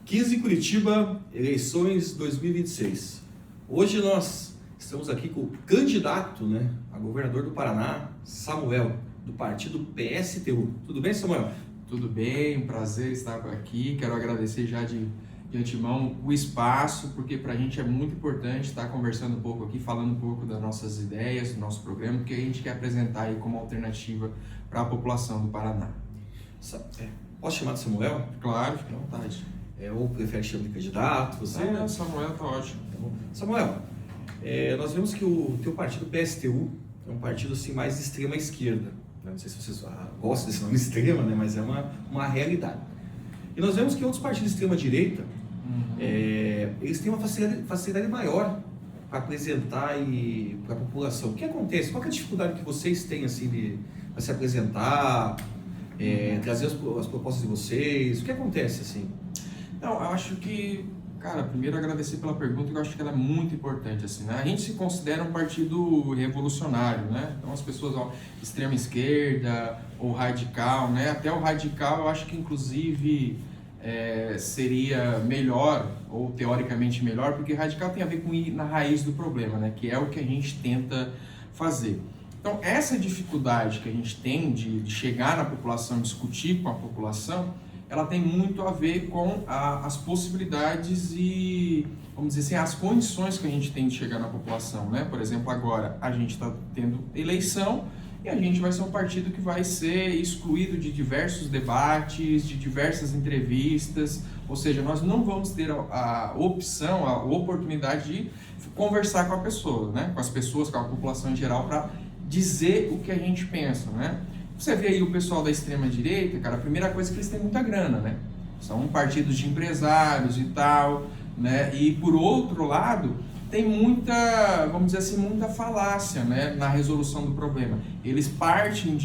15 Curitiba, eleições 2026. Hoje nós estamos aqui com o candidato, a governador do Paraná, Samuel, do partido PSTU. Tudo bem, Samuel? Tudo bem, um prazer estar aqui. Quero agradecer já de antemão o espaço, porque para a gente é muito importante estar conversando um pouco aqui, falando um pouco das nossas ideias, do nosso programa, que a gente quer apresentar aí como alternativa para a população do Paraná. Posso chamar de Samuel? Claro, fique à vontade. Ou prefere chamar de candidato? Você? Não, Samuel tá ótimo. Tá bom. Samuel, nós vemos que o teu partido PSTU é um partido assim, mais de extrema esquerda. Não sei se vocês gostam desse nome extrema, mas é uma realidade. E nós vemos que outros partidos de extrema direita, eles têm uma facilidade maior para apresentar para a população. O que acontece? Qual é a dificuldade que vocês têm assim, para se apresentar, trazer as propostas de vocês? O que acontece assim? Não, eu acho que, cara, primeiro agradecer pela pergunta, que eu acho que ela é muito importante, assim, né? A gente se considera um partido revolucionário, né? Então as pessoas, extrema esquerda ou radical, né? Até o radical eu acho que inclusive seria melhor, ou teoricamente melhor, porque radical tem a ver com ir na raiz do problema, né? Que é o que a gente tenta fazer. Então essa dificuldade que a gente tem de chegar na população, discutir com a população, ela tem muito a ver com as possibilidades e, vamos dizer assim, as condições que a gente tem de chegar na população, né? Por exemplo, agora a gente está tendo eleição e a gente vai ser um partido que vai ser excluído de diversos debates, de diversas entrevistas, ou seja, nós não vamos ter a opção, a oportunidade de conversar com a pessoa, né? Com as pessoas, com a população em geral, para dizer o que a gente pensa, né? Você vê aí o pessoal da extrema-direita, cara, a primeira coisa é que eles têm muita grana, né? São partidos de empresários e tal, né? E por outro lado, tem muita, vamos dizer assim, muita falácia, né? Na resolução do problema. Eles partem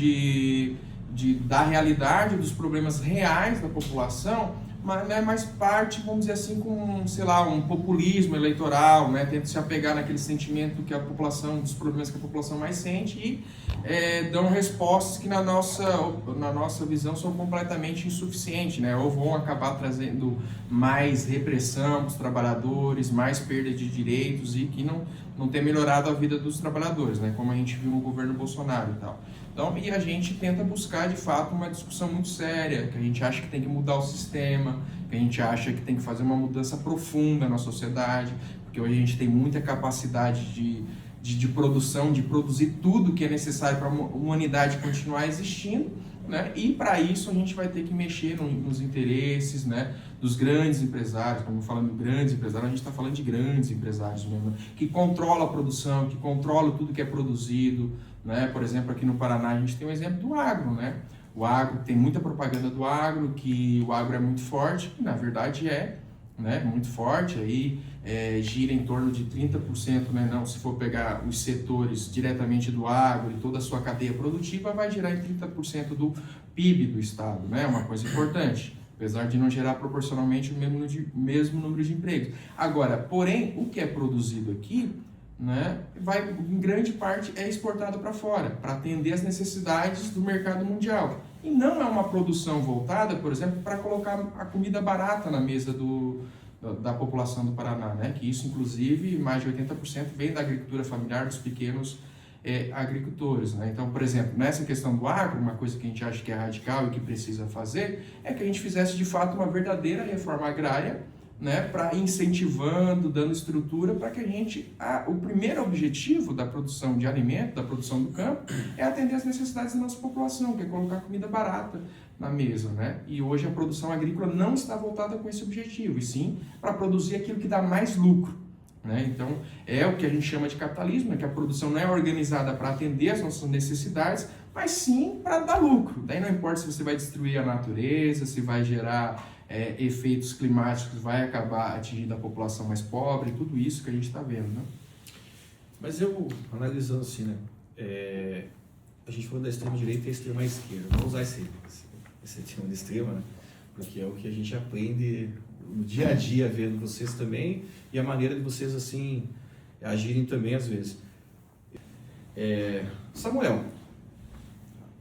da realidade dos problemas reais da população, mas, né, mais parte, vamos dizer assim, com, sei lá, um populismo eleitoral, né? Tenta se apegar naquele sentimento que a população, dos problemas que a população mais sente e dão respostas que na nossa visão são completamente insuficientes, né? Ou vão acabar trazendo mais repressão dos trabalhadores, mais perda de direitos e que não tem melhorado a vida dos trabalhadores, né? Como a gente viu no governo Bolsonaro e tal. Então, e a gente tenta buscar, de fato, uma discussão muito séria, que a gente acha que tem que mudar o sistema, que a gente acha que tem que fazer uma mudança profunda na sociedade, porque hoje a gente tem muita capacidade de produção, de produzir tudo que é necessário para a humanidade continuar existindo, né? E para isso a gente vai ter que mexer nos interesses, né, dos grandes empresários. Quando falando de grandes empresários, a gente está falando de grandes empresários mesmo, que controlam a produção, que controlam tudo que é produzido, né? Por exemplo, aqui no Paraná a gente tem um exemplo do agro, né? O agro, tem muita propaganda do agro, que o agro é muito forte, que na verdade né, muito forte, aí gira em torno de 30%, né, não, se for pegar os setores diretamente do agro e toda a sua cadeia produtiva, vai gerar em 30% do PIB do estado, né, uma coisa importante, apesar de não gerar proporcionalmente o mesmo número de empregos. Agora, porém, o que é produzido aqui, né, em grande parte é exportado para fora, para atender as necessidades do mercado mundial. E não é uma produção voltada, por exemplo, para colocar a comida barata na mesa da população do Paraná, né? Que isso, inclusive, mais de 80% vem da agricultura familiar, dos pequenos agricultores, né? Então, por exemplo, nessa questão do agro, uma coisa que a gente acha que é radical e que precisa fazer é que a gente fizesse, de fato, uma verdadeira reforma agrária, né, para incentivando, dando estrutura para que a gente, o primeiro objetivo da produção de alimento, da produção do campo, é atender às necessidades da nossa população, que é colocar comida barata na mesa, né? E hoje a produção agrícola não está voltada com esse objetivo, e sim para produzir aquilo que dá mais lucro, né? Então é o que a gente chama de capitalismo, né? Que a produção não é organizada para atender às nossas necessidades, mas sim para dar lucro. Daí não importa se você vai destruir a natureza, se vai gerar efeitos climáticos, vai acabar atingindo a população mais pobre, tudo isso que a gente está vendo, né? Mas eu, analisando assim, né, a gente falou da extrema direita e a extrema esquerda, vamos usar esse termo de extrema, né, porque é o que a gente aprende no dia a dia, vendo vocês também, e a maneira de vocês, assim, agirem também às vezes. Samuel,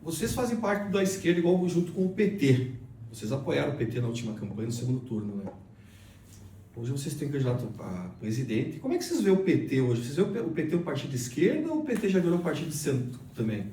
vocês fazem parte da esquerda igual junto com o PT. Vocês apoiaram o PT na última campanha, no segundo turno, né? Hoje vocês têm candidato a presidente. Como é que vocês veem o PT hoje? Vocês veem o PT um partido de esquerda ou o PT já virou um partido de centro também?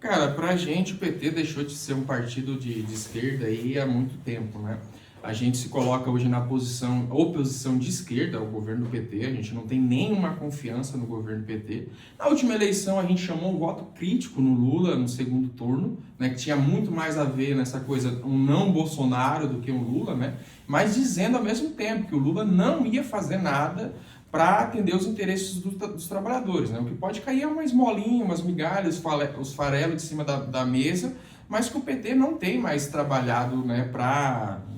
Cara, pra gente o PT deixou de ser um partido de esquerda aí há muito tempo, né? A gente se coloca hoje na oposição de esquerda ao governo do PT, a gente não tem nenhuma confiança no governo do PT. Na última eleição a gente chamou um voto crítico no Lula no segundo turno, né, que tinha muito mais a ver nessa coisa, um não Bolsonaro do que um Lula, né? Mas dizendo ao mesmo tempo que o Lula não ia fazer nada para atender os interesses dos trabalhadores, né? O que pode cair é uma esmolinha, umas migalhas, os farelos de cima da mesa, mas que o PT não tem mais trabalhado, né,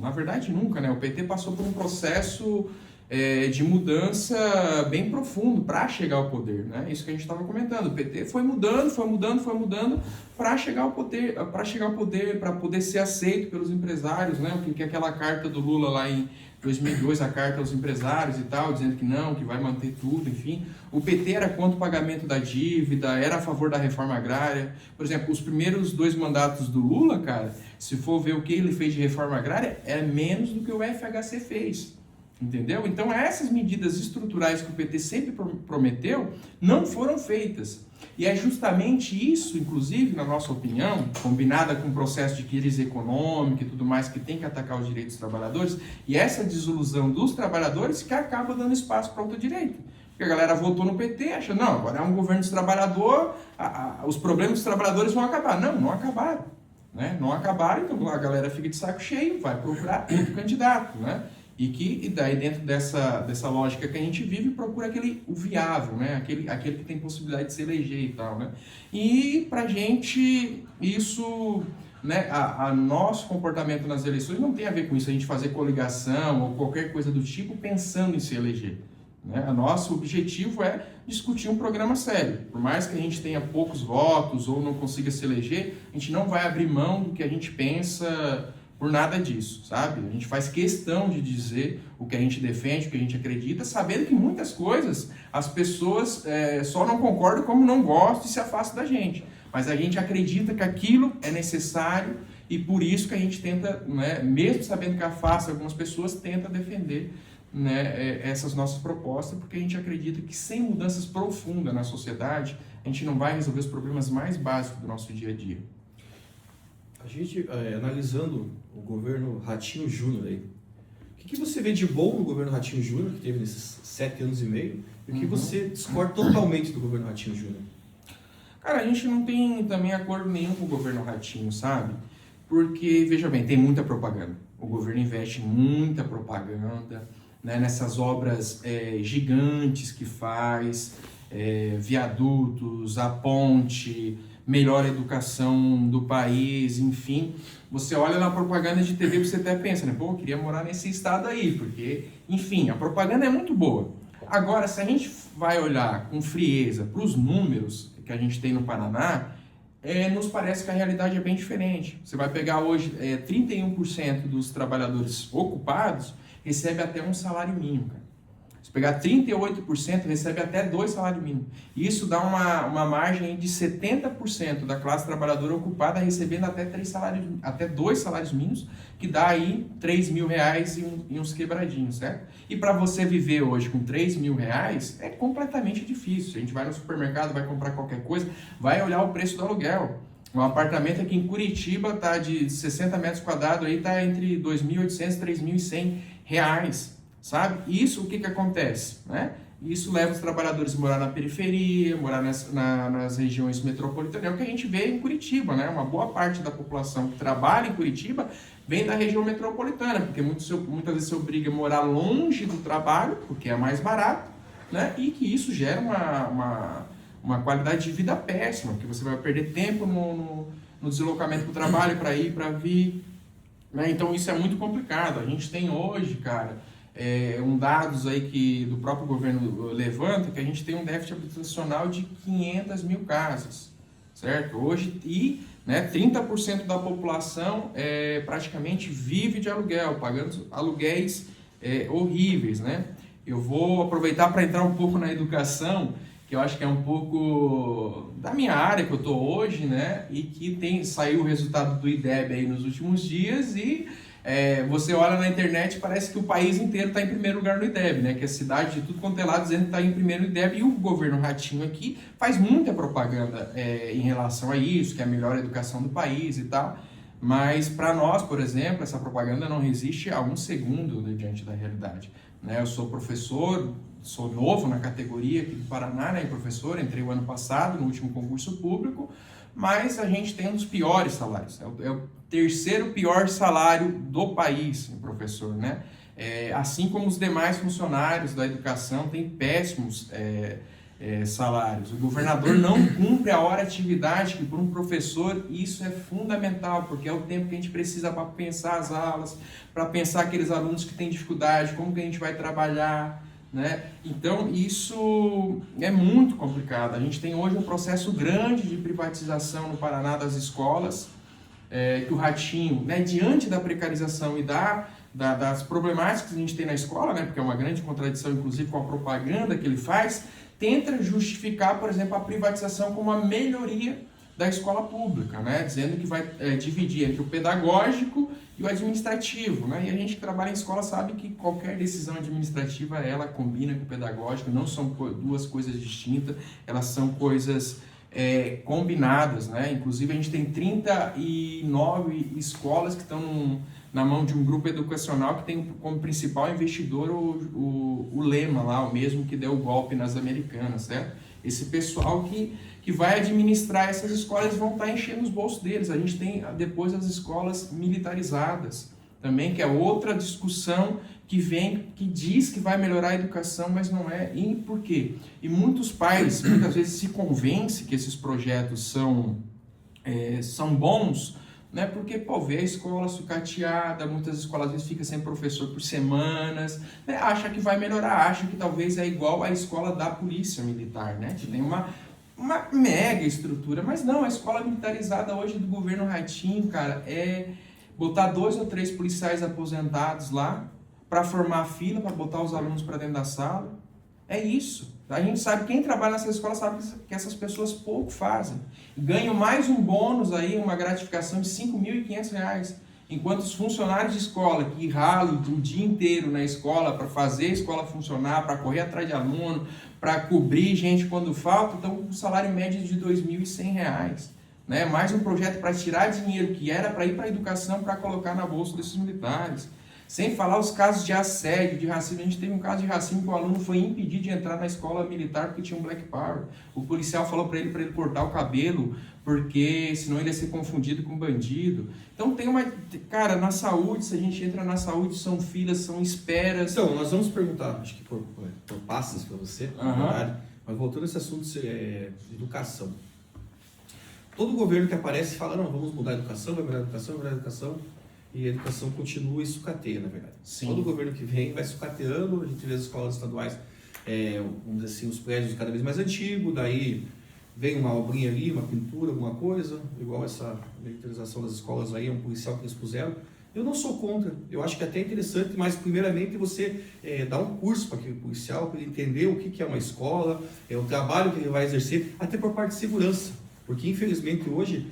na verdade nunca, né? O PT passou por um processo de mudança bem profundo para chegar ao poder, né? Isso que a gente estava comentando. O PT foi mudando para chegar ao poder, para poder ser aceito pelos empresários, né? O que é aquela carta do Lula lá em 2002, a carta aos empresários e tal, dizendo que não, que vai manter tudo, enfim. O PT era contra o pagamento da dívida, era a favor da reforma agrária. Por exemplo, os primeiros 2 mandatos do Lula, cara, se for ver o que ele fez de reforma agrária, é menos do que o FHC fez. Entendeu? Então, essas medidas estruturais que o PT sempre prometeu não foram feitas. E é justamente isso, inclusive, na nossa opinião, combinada com o processo de crise econômica e tudo mais, que tem que atacar os direitos dos trabalhadores, e essa desilusão dos trabalhadores que acaba dando espaço para a ultradireita. Porque a galera votou no PT, acha, não, agora é um governo dos trabalhadores, os problemas dos trabalhadores vão acabar. Não, não acabaram. Né? Não acabaram, então a galera fica de saco cheio, vai procurar outro candidato, né? E daí dentro dessa lógica que a gente vive, procura o viável, né? aquele que tem possibilidade de se eleger e tal, né? E pra gente isso, né? Nosso comportamento nas eleições não tem a ver com isso, a gente fazer coligação ou qualquer coisa do tipo pensando em se eleger. Né? O nosso objetivo é discutir um programa sério. Por mais que a gente tenha poucos votos ou não consiga se eleger, a gente não vai abrir mão do que a gente pensa por nada disso, sabe? A gente faz questão de dizer o que a gente defende, o que a gente acredita, sabendo que muitas coisas as pessoas só não concordam como não gostam e se afastam da gente. Mas a gente acredita que aquilo é necessário e por isso que a gente tenta, né, mesmo sabendo que afasta algumas pessoas, tenta defender, né, essas nossas propostas, porque a gente acredita que sem mudanças profundas na sociedade, a gente não vai resolver os problemas mais básicos do nosso dia a dia. A gente, analisando o governo Ratinho Júnior aí, o que você vê de bom no governo Ratinho Júnior, que teve nesses 7 anos e meio, e o que você discorda totalmente do governo Ratinho Júnior? Cara, a gente não tem também acordo nenhum com o governo Ratinho, sabe? Porque, veja bem, tem muita propaganda. O governo investe muita propaganda, né, nessas obras gigantes que faz, viadutos, a ponte, melhor educação do país, enfim. Você olha na propaganda de TV e você até pensa, né? Pô, eu queria morar nesse estado aí, porque, enfim, a propaganda é muito boa. Agora, se a gente vai olhar com frieza para os números que a gente tem no Paraná, nos parece que a realidade é bem diferente. Você vai pegar hoje 31% dos trabalhadores ocupados recebe até um salário mínimo, cara. Se pegar 38%, recebe até 2 salários mínimos. Isso dá uma margem de 70% da classe trabalhadora ocupada recebendo até 2 salários mínimos, que dá aí R$3.000 e uns quebradinhos, certo? E para você viver hoje com R$3.000 é completamente difícil. A gente vai no supermercado, vai comprar qualquer coisa, vai olhar o preço do aluguel. Um apartamento aqui em Curitiba tá de 60 metros quadrados, aí tá entre R$2.800 e R$3.100. Sabe? Isso, o que acontece? Né? Isso leva os trabalhadores a morar na periferia, morar nas regiões metropolitanas. É o que a gente vê em Curitiba, né? Uma boa parte da população que trabalha em Curitiba vem da região metropolitana, porque muitas vezes se obriga a morar longe do trabalho, porque é mais barato, né? E que isso gera uma qualidade de vida péssima, porque você vai perder tempo no deslocamento para o trabalho, para ir, para vir. Né? Então isso é muito complicado. A gente tem hoje, cara, dados aí que do próprio governo levanta, que a gente tem um déficit habitacional de 500 mil casas, certo? Hoje, né, 30% da população praticamente vive de aluguel, pagando aluguéis horríveis, né? Eu vou aproveitar para entrar um pouco na educação, que eu acho que é um pouco da minha área que eu estou hoje, né? E que saiu o resultado do IDEB aí nos últimos dias e Você olha na internet e parece que o país inteiro está em primeiro lugar no IDEB, né? Que a cidade de tudo quanto é lado dizendo que está em primeiro no IDEB, e o governo Ratinho aqui faz muita propaganda em relação a isso, que é a melhor educação do país e tal. Mas para nós, por exemplo, essa propaganda não resiste a um segundo, né, diante da realidade. Né? Eu sou professor, sou novo na categoria aqui do Paraná, né, professor, entrei o ano passado no último concurso público, mas a gente tem um dos piores salários, é o terceiro pior salário do país, professor, né? Assim como os demais funcionários da educação têm péssimos salários. O governador não cumpre a hora de atividade, que para um professor isso é fundamental, porque é o tempo que a gente precisa para pensar as aulas, para pensar aqueles alunos que têm dificuldade, como que a gente vai trabalhar, né? Então isso é muito complicado. A gente tem hoje um processo grande de privatização no Paraná das escolas, que o Ratinho, né, diante da precarização e das problemáticas que a gente tem na escola, né, porque é uma grande contradição, inclusive, com a propaganda que ele faz, tenta justificar, por exemplo, a privatização como uma melhoria da escola pública, né, dizendo que vai dividir entre o pedagógico e o administrativo, né, e a gente que trabalha em escola sabe que qualquer decisão administrativa, ela combina com o pedagógico, não são duas coisas distintas, elas são coisas combinadas, né? Inclusive a gente tem 39 escolas que estão na mão de um grupo educacional que tem como principal investidor o Lema lá, o mesmo que deu o golpe nas Americanas, certo? Esse pessoal que vai administrar essas escolas vão estar enchendo os bolsos deles. A gente tem depois as escolas militarizadas também, que é outra discussão que diz que vai melhorar a educação, mas não é. E por quê? E muitos pais, muitas vezes, se convencem que esses projetos são bons, né? Porque, vê a escola sucateada, muitas escolas às vezes ficam sem professor por semanas, né? Acha que vai melhorar, acha que talvez é igual à escola da polícia militar, né? Que tem uma mega estrutura, mas não, a escola militarizada hoje do governo Ratinho, cara, é botar 2 ou 3 policiais aposentados lá, para formar fila, para botar os alunos para dentro da sala. É isso. A gente sabe, quem trabalha nessa escola sabe que essas pessoas pouco fazem. Ganham mais um bônus aí, uma gratificação de R$ 5.500, enquanto os funcionários de escola que ralam o dia inteiro na escola para fazer a escola funcionar, para correr atrás de aluno, para cobrir gente quando falta, estão com um salário médio de R$ 2.100. Né? Mais um projeto para tirar dinheiro que era para ir para a educação, para colocar na bolsa desses militares. Sem falar os casos de assédio, de racismo. A gente teve um caso de racismo que o aluno foi impedido de entrar na escola militar porque tinha um black power. O policial falou para ele cortar o cabelo, porque senão ele ia ser confundido com bandido. Então tem uma... Cara, na saúde, se a gente entra na saúde, são filas, são esperas. Então, nós vamos perguntar, acho que por passos para você, na verdade, mas voltando a esse assunto de educação. Todo governo que aparece fala, não, vamos mudar a educação, vai mudar a educação, vai mudar a educação. E a educação continua e sucateia, na verdade. Sim. Todo governo que vem vai sucateando, a gente vê as escolas estaduais, vamos dizer assim, os prédios cada vez mais antigos, daí vem uma obrinha ali, uma pintura, alguma coisa, igual essa militarização das escolas aí, é um policial que eles puseram. Eu não sou contra, eu acho que é até interessante, mas primeiramente você dar um curso para aquele policial, para ele entender o que é uma escola, o trabalho que ele vai exercer, até por parte de segurança, porque infelizmente hoje...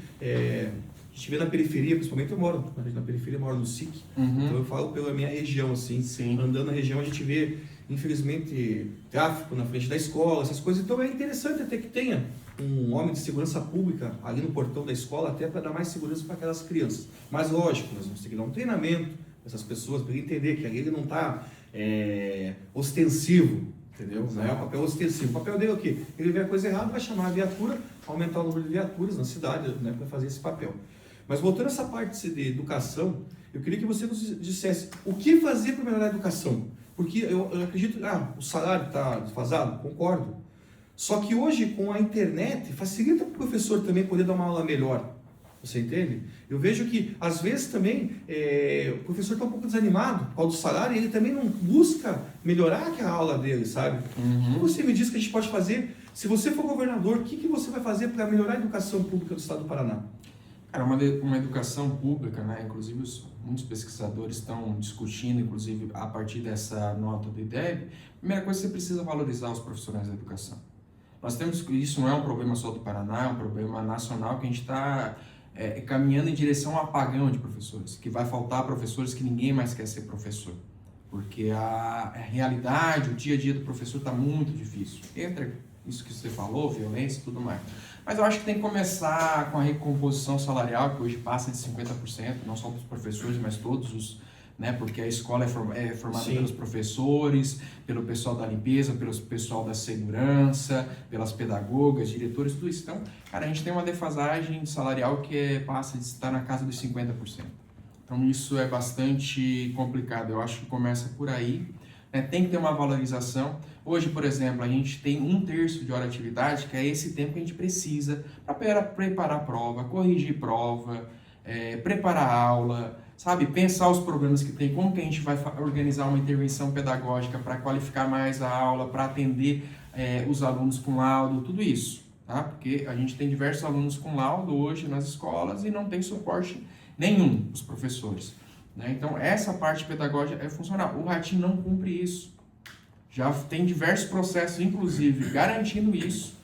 A gente vê na periferia, principalmente eu moro na periferia, eu moro no SIC, então eu falo pela minha região, assim, Sim. Andando na região a gente vê, infelizmente, tráfico na frente da escola, essas coisas, então é interessante até que tenha um homem de segurança pública ali no portão da escola, até para dar mais segurança para aquelas crianças. Mas lógico, nós vamos ter que dar um treinamento para essas pessoas, para ele entender que ali ele não está ostensivo, entendeu? Não é um papel ostensivo. O papel dele é o quê? Ele vê a coisa errada, vai chamar a viatura, aumentar o número de viaturas na cidade, né, para fazer esse papel. Mas voltando a essa parte de educação, eu queria que você nos dissesse o que fazer para melhorar a educação. Porque eu acredito, o salário está desfasado, concordo. Só que hoje, com a internet, facilita para o professor também poder dar uma aula melhor. Você entende? Eu vejo que, às vezes, também, o professor está um pouco desanimado por causa do salário e ele também não busca melhorar aquela aula dele, sabe? O que você me diz que a gente pode fazer? Se você for governador, o que você vai fazer para melhorar a educação pública do estado do Paraná? Cara, uma educação pública, né? Inclusive muitos pesquisadores estão discutindo, inclusive a partir dessa nota do IDEB, a primeira coisa, você precisa valorizar os profissionais da educação. Nós temos, isso não é um problema só do Paraná, é um problema nacional que a gente está caminhando em direção a um apagão de professores, que vai faltar professores, que ninguém mais quer ser professor. Porque a realidade, o dia a dia do professor está muito difícil. Entra isso que você falou, violência e tudo mais. Mas eu acho que tem que começar com a recomposição salarial, que hoje passa de 50%, não só para os professores, mas todos os... Né, porque a escola é formada Sim. pelos professores, pelo pessoal da limpeza, pelo pessoal da segurança, pelas pedagogas, diretores, tudo isso. Então, cara, a gente tem uma defasagem salarial que passa de estar na casa dos 50%. Então, isso é bastante complicado. Eu acho que começa por aí. Né? Tem que ter uma valorização. Hoje, por exemplo, a gente tem 1/3 de hora de atividade, que é esse tempo que a gente precisa para preparar a prova, corrigir prova, preparar a aula, sabe? Pensar os problemas que tem, como que a gente vai organizar uma intervenção pedagógica para qualificar mais a aula, para atender os alunos com laudo, tudo isso. Tá? Porque a gente tem diversos alunos com laudo hoje nas escolas e não tem suporte nenhum dos professores. Né? Então, essa parte pedagógica é funcional. O Ratinho não cumpre isso. Já tem diversos processos, inclusive, garantindo isso.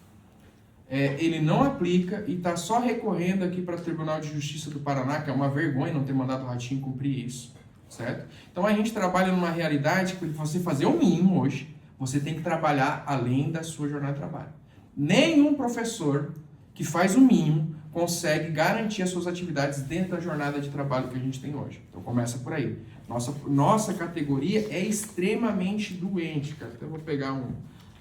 Ele não aplica e está só recorrendo aqui para o Tribunal de Justiça do Paraná, que é uma vergonha não ter mandado o Ratinho cumprir isso, certo? Então, a gente trabalha numa realidade que você fazer o mínimo hoje, você tem que trabalhar além da sua jornada de trabalho. Nenhum professor que faz o mínimo consegue garantir as suas atividades dentro da jornada de trabalho que a gente tem hoje. Então, começa por aí. Nossa categoria é extremamente doente, cara. Então, eu vou pegar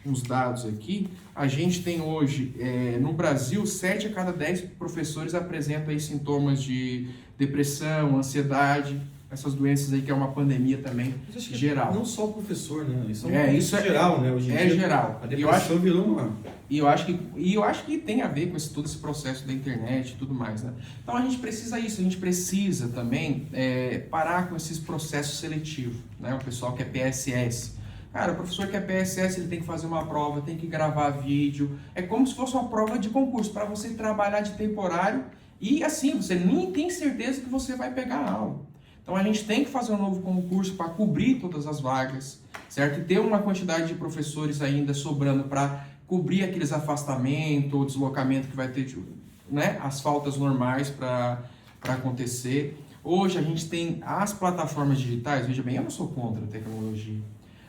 uns dados aqui. A gente tem hoje, no Brasil, 7 a cada 10 professores apresentam aí sintomas de depressão, ansiedade, essas doenças aí que é uma pandemia também geral. Não só o professor, né? Isso Isso geral, né? Hoje em dia, geral. A depressão virou uma... E eu acho que tem a ver com todo esse processo da internet e tudo mais, né? Então a gente precisa isso, a gente precisa também parar com esses processos seletivos, né? O pessoal que é PSS. Cara, o professor que é PSS, ele tem que fazer uma prova, tem que gravar vídeo. É como se fosse uma prova de concurso, para você trabalhar de temporário e assim, você nem tem certeza que você vai pegar a aula. Então a gente tem que fazer um novo concurso para cobrir todas as vagas, certo? E ter uma quantidade de professores ainda sobrando para cobrir aqueles afastamentos ou deslocamento que vai ter, né? As faltas normais para acontecer. Hoje a gente tem as plataformas digitais, veja bem, eu não sou contra a tecnologia.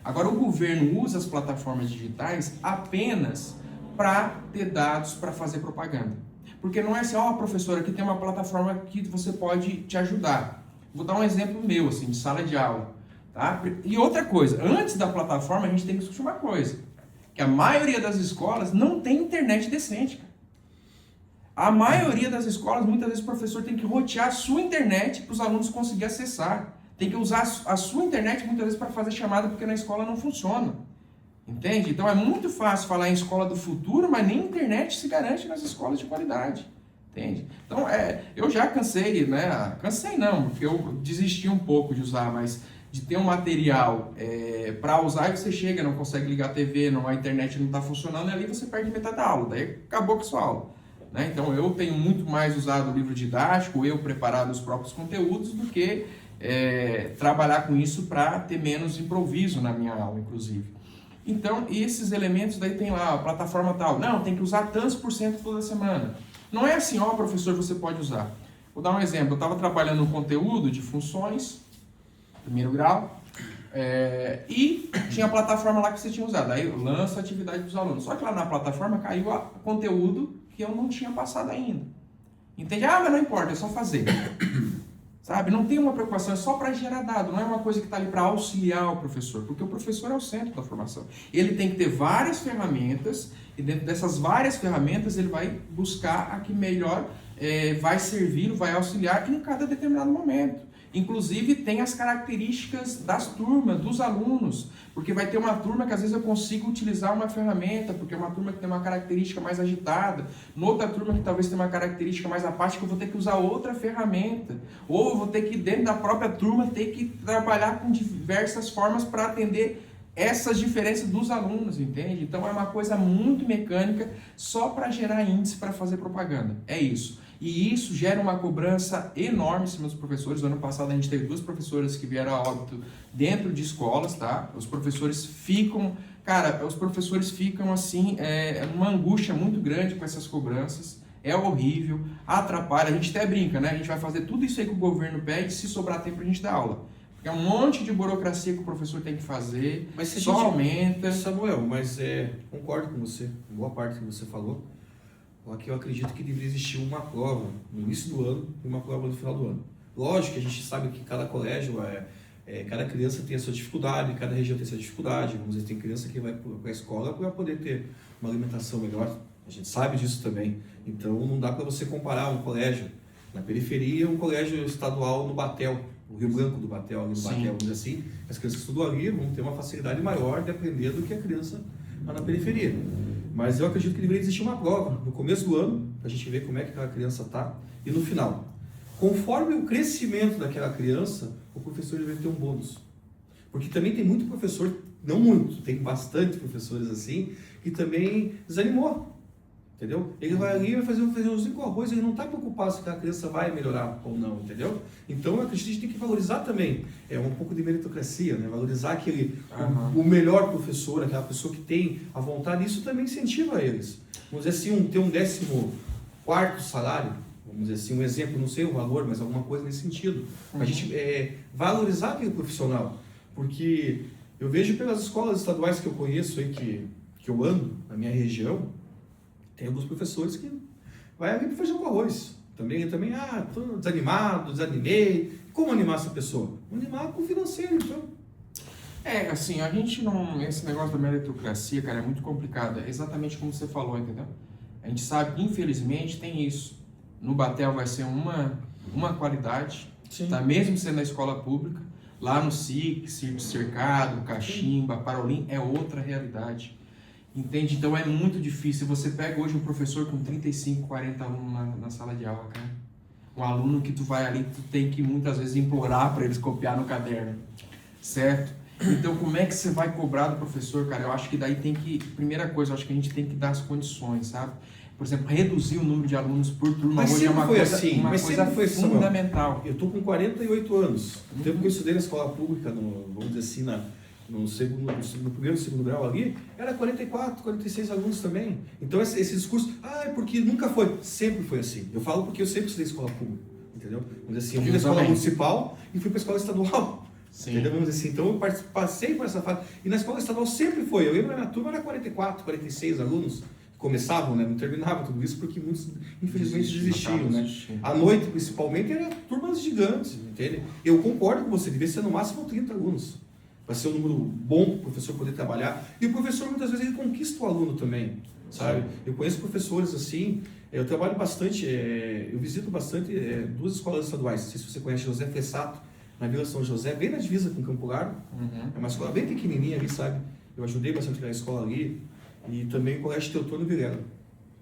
Agora, o governo usa as plataformas digitais apenas para ter dados para fazer propaganda. Porque não é assim, professor, aqui tem uma plataforma que você pode te ajudar. Vou dar um exemplo meu, assim, de sala de aula. Tá? E outra coisa, antes da plataforma, a gente tem que discutir uma coisa. Que a maioria das escolas não tem internet decente, cara. A maioria das escolas, muitas vezes o professor tem que rotear a sua internet para os alunos conseguirem acessar. Tem que usar a sua internet muitas vezes para fazer chamada porque na escola não funciona. Entende? Então é muito fácil falar em escola do futuro, mas nem internet se garante nas escolas de qualidade. Entende? Então eu já cansei, né? Cansei não, porque eu desisti um pouco de usar, mas de ter um material para usar e você chega, não consegue ligar a TV, a internet não está funcionando, e ali você perde metade da aula, daí acabou com a sua aula. Né? Então eu tenho muito mais usado o livro didático, eu preparado os próprios conteúdos, do que trabalhar com isso para ter menos improviso na minha aula, inclusive. Então, esses elementos daí tem lá, a plataforma tal, não, tem que usar tantos % toda semana. Não é assim, professor, você pode usar. Vou dar um exemplo, eu estava trabalhando um conteúdo de funções, primeiro grau, e tinha a plataforma lá que você tinha usado, aí eu lanço a atividade dos alunos. Só que lá na plataforma caiu o conteúdo que eu não tinha passado ainda. Entende? Mas não importa, é só fazer. Sabe? Não tem uma preocupação, é só para gerar dado, não é uma coisa que está ali para auxiliar o professor, porque o professor é o centro da formação. Ele tem que ter várias ferramentas, e dentro dessas várias ferramentas ele vai buscar a que melhor vai servir, vai auxiliar em cada determinado momento. Inclusive tem as características das turmas, dos alunos, porque vai ter uma turma que às vezes eu consigo utilizar uma ferramenta, porque é uma turma que tem uma característica mais agitada, noutra turma que talvez tenha uma característica mais apática, eu vou ter que usar outra ferramenta, ou eu vou ter que dentro da própria turma ter que trabalhar com diversas formas para atender essas diferenças dos alunos, entende? Então é uma coisa muito mecânica só para gerar índice para fazer propaganda, é isso. E isso gera uma cobrança enorme em cima dos professores. No ano passado a gente teve 2 professoras que vieram a óbito dentro de escolas, tá? Os professores ficam assim, numa angústia muito grande com essas cobranças. é horrível, atrapalha, a gente até brinca, né? A gente vai fazer tudo isso aí que o governo pede, se sobrar tempo a gente dá aula. Porque é um monte de burocracia que o professor tem que fazer, Mas se a só gente- aumenta. Samuel, mas concordo com você, boa parte que você falou. Só que eu acredito que deveria existir uma prova no início do ano e uma prova no final do ano. Lógico que a gente sabe que cada colégio, cada criança tem a sua dificuldade, cada região tem a sua dificuldade. Vamos dizer, tem criança que vai para a escola para poder ter uma alimentação melhor. A gente sabe disso também. Então não dá para você comparar um colégio na periferia, um colégio estadual no Batel, o Rio Branco do Batel, ali no Sim. Batel, vamos dizer assim. As crianças que estudam ali vão ter uma facilidade maior de aprender do que a criança lá na periferia. Mas eu acredito que deveria existir uma prova no começo do ano, para a gente ver como é que aquela criança está, e no final. Conforme o crescimento daquela criança, o professor deveria ter um bônus. Porque também tem muito professor, não muito, tem bastante professores assim, que também desanimou. Entendeu? Ele vai ali e vai fazer um feijãozinho com arroz, ele não está preocupado se aquela criança vai melhorar ou não, entendeu? Então eu acredito que a gente tem que valorizar também, um pouco de meritocracia, né? Valorizar o melhor professor, aquela pessoa que tem a vontade, isso também incentiva eles. Vamos dizer assim, ter um 14º salário, vamos dizer assim, um exemplo, não sei o valor, mas alguma coisa nesse sentido. A gente valorizar aquele profissional, porque eu vejo pelas escolas estaduais que eu conheço aí, que eu ando na minha região, tem alguns professores que vai ali para feijão com arroz. Também, estou desanimado, desanimei. Como animar essa pessoa? Animar com o financeiro, então. Assim, a gente não... Esse negócio da meritocracia, cara, é muito complicado. É exatamente como você falou, entendeu? A gente sabe que, infelizmente, tem isso. No Batel vai ser uma qualidade, tá? Mesmo sendo na escola pública. Lá no SIC, Circo Cercado, Caximba, Parolim, é outra realidade. Entende? Então é muito difícil. Você pega hoje um professor com 35, 40 alunos na sala de aula, cara. Um aluno que tu vai ali, tu tem que muitas vezes implorar para eles copiar no caderno, certo? Então como é que você vai cobrar do professor, cara? Eu acho que daí tem que, primeira coisa, eu acho que a gente tem que dar as condições, sabe? Por exemplo, reduzir o número de alunos por turma hoje é uma coisa fundamental. Eu estou com 48 anos. O tempo que eu estudei na escola pública, vamos dizer assim, no primeiro e segundo grau ali, era 44, 46 alunos também. Então esse discurso, é porque nunca foi, sempre foi assim. Eu falo porque eu sempre estudei escola pública, entendeu? Vamos dizer assim, eu fui na escola municipal e fui para a escola estadual. Entendeu? Vamos dizer assim, então eu passei por essa fase. E na escola estadual sempre foi. Eu lembro que na minha turma era 44, 46 alunos. Começavam, né? Não terminava tudo isso porque muitos, infelizmente, desistiam, né? À noite, principalmente, eram turmas gigantes, entende? Eu concordo com você, devia ser no máximo 30 alunos. Vai ser um número bom para o professor poder trabalhar. E o professor, muitas vezes, ele conquista o aluno também, sabe? Eu conheço professores assim, eu trabalho bastante, eu visito bastante duas escolas estaduais. Não sei se você conhece José Fressato, na Vila São José, bem na divisa com Campo Largo. É uma escola bem pequenininha ali, sabe? Eu ajudei bastante na escola ali. E também o Colégio Teotônio Vilela,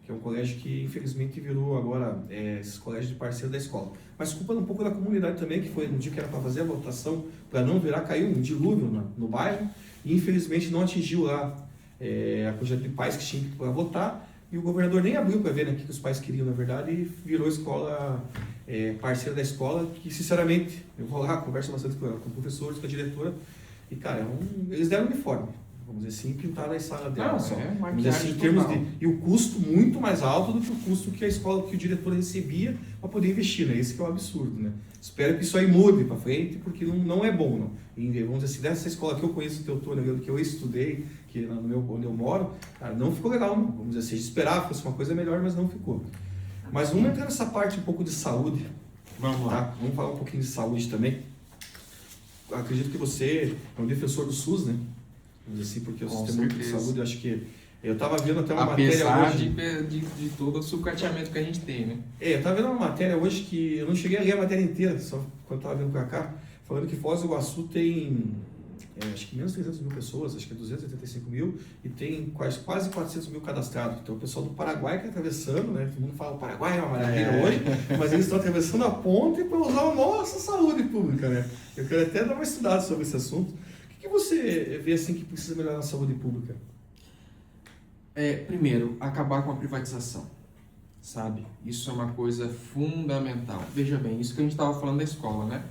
que é um colégio que infelizmente virou agora esse colégio de parceiro da escola. Mas culpa um pouco da comunidade também, que foi no dia que era para fazer a votação, para não virar, caiu um dilúvio no bairro, e infelizmente não atingiu lá a quantidade de pais que tinham para votar, e o governador nem abriu para ver, né, o que os pais queriam, na verdade, e virou escola parceira da escola, que sinceramente, eu vou lá, converso bastante com professores, com a diretora, e cara, eles deram uniforme. Vamos dizer assim, pintaram a sala dela só. Vamos dizer assim, em termos e o custo muito mais alto do que o custo que a escola, que o diretor recebia para poder investir, né? Esse que é o absurdo, né? Espero que isso aí mude para frente, porque não é bom, não. E, vamos dizer assim, dessa escola que eu conheço, o Teotônio, que eu estudei, onde eu moro, cara, não ficou legal, não. Vamos dizer assim, a gente esperava que fosse uma coisa melhor, mas não ficou. Mas vamos entrar nessa parte um pouco de saúde. Vamos lá. Tá? Vamos falar um pouquinho de saúde também. Eu acredito que você é um defensor do SUS, né? Vamos dizer assim, porque o sistema de saúde, eu acho que... Eu estava vendo até uma matéria hoje... Apesar de todo o sucateamento que a gente tem, né? Eu estava vendo uma matéria hoje que... Eu não cheguei a ler a matéria inteira, só quando estava vendo para cá, falando que Foz do Iguaçu tem... acho que menos de 300 mil pessoas, acho que é 285 mil, e tem quase 400 mil cadastrados. Então o pessoal do Paraguai que está atravessando, né? Todo mundo fala o Paraguai é uma maravilha hoje, mas eles estão atravessando a ponte para usar a nossa saúde pública, né? Eu quero até dar uma estudada sobre esse assunto. O que você vê assim que precisa melhorar na saúde pública? Primeiro, acabar com a privatização, sabe? Isso é uma coisa fundamental. Veja bem, isso que a gente estava falando da escola, né?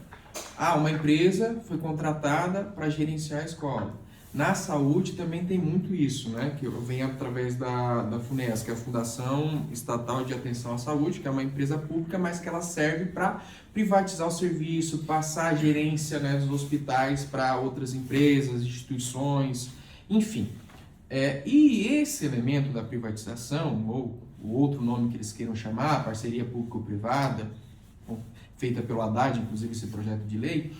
Uma empresa foi contratada para gerenciar a escola. Na saúde também tem muito isso, né? Que vem através da FUNES, que é a Fundação Estatal de Atenção à Saúde, que é uma empresa pública, mas que ela serve para privatizar o serviço, passar a gerência, né, dos hospitais para outras empresas, instituições, enfim. E esse elemento da privatização, ou o outro nome que eles queiram chamar, parceria público-privada, feita pelo Haddad, inclusive esse projeto de lei,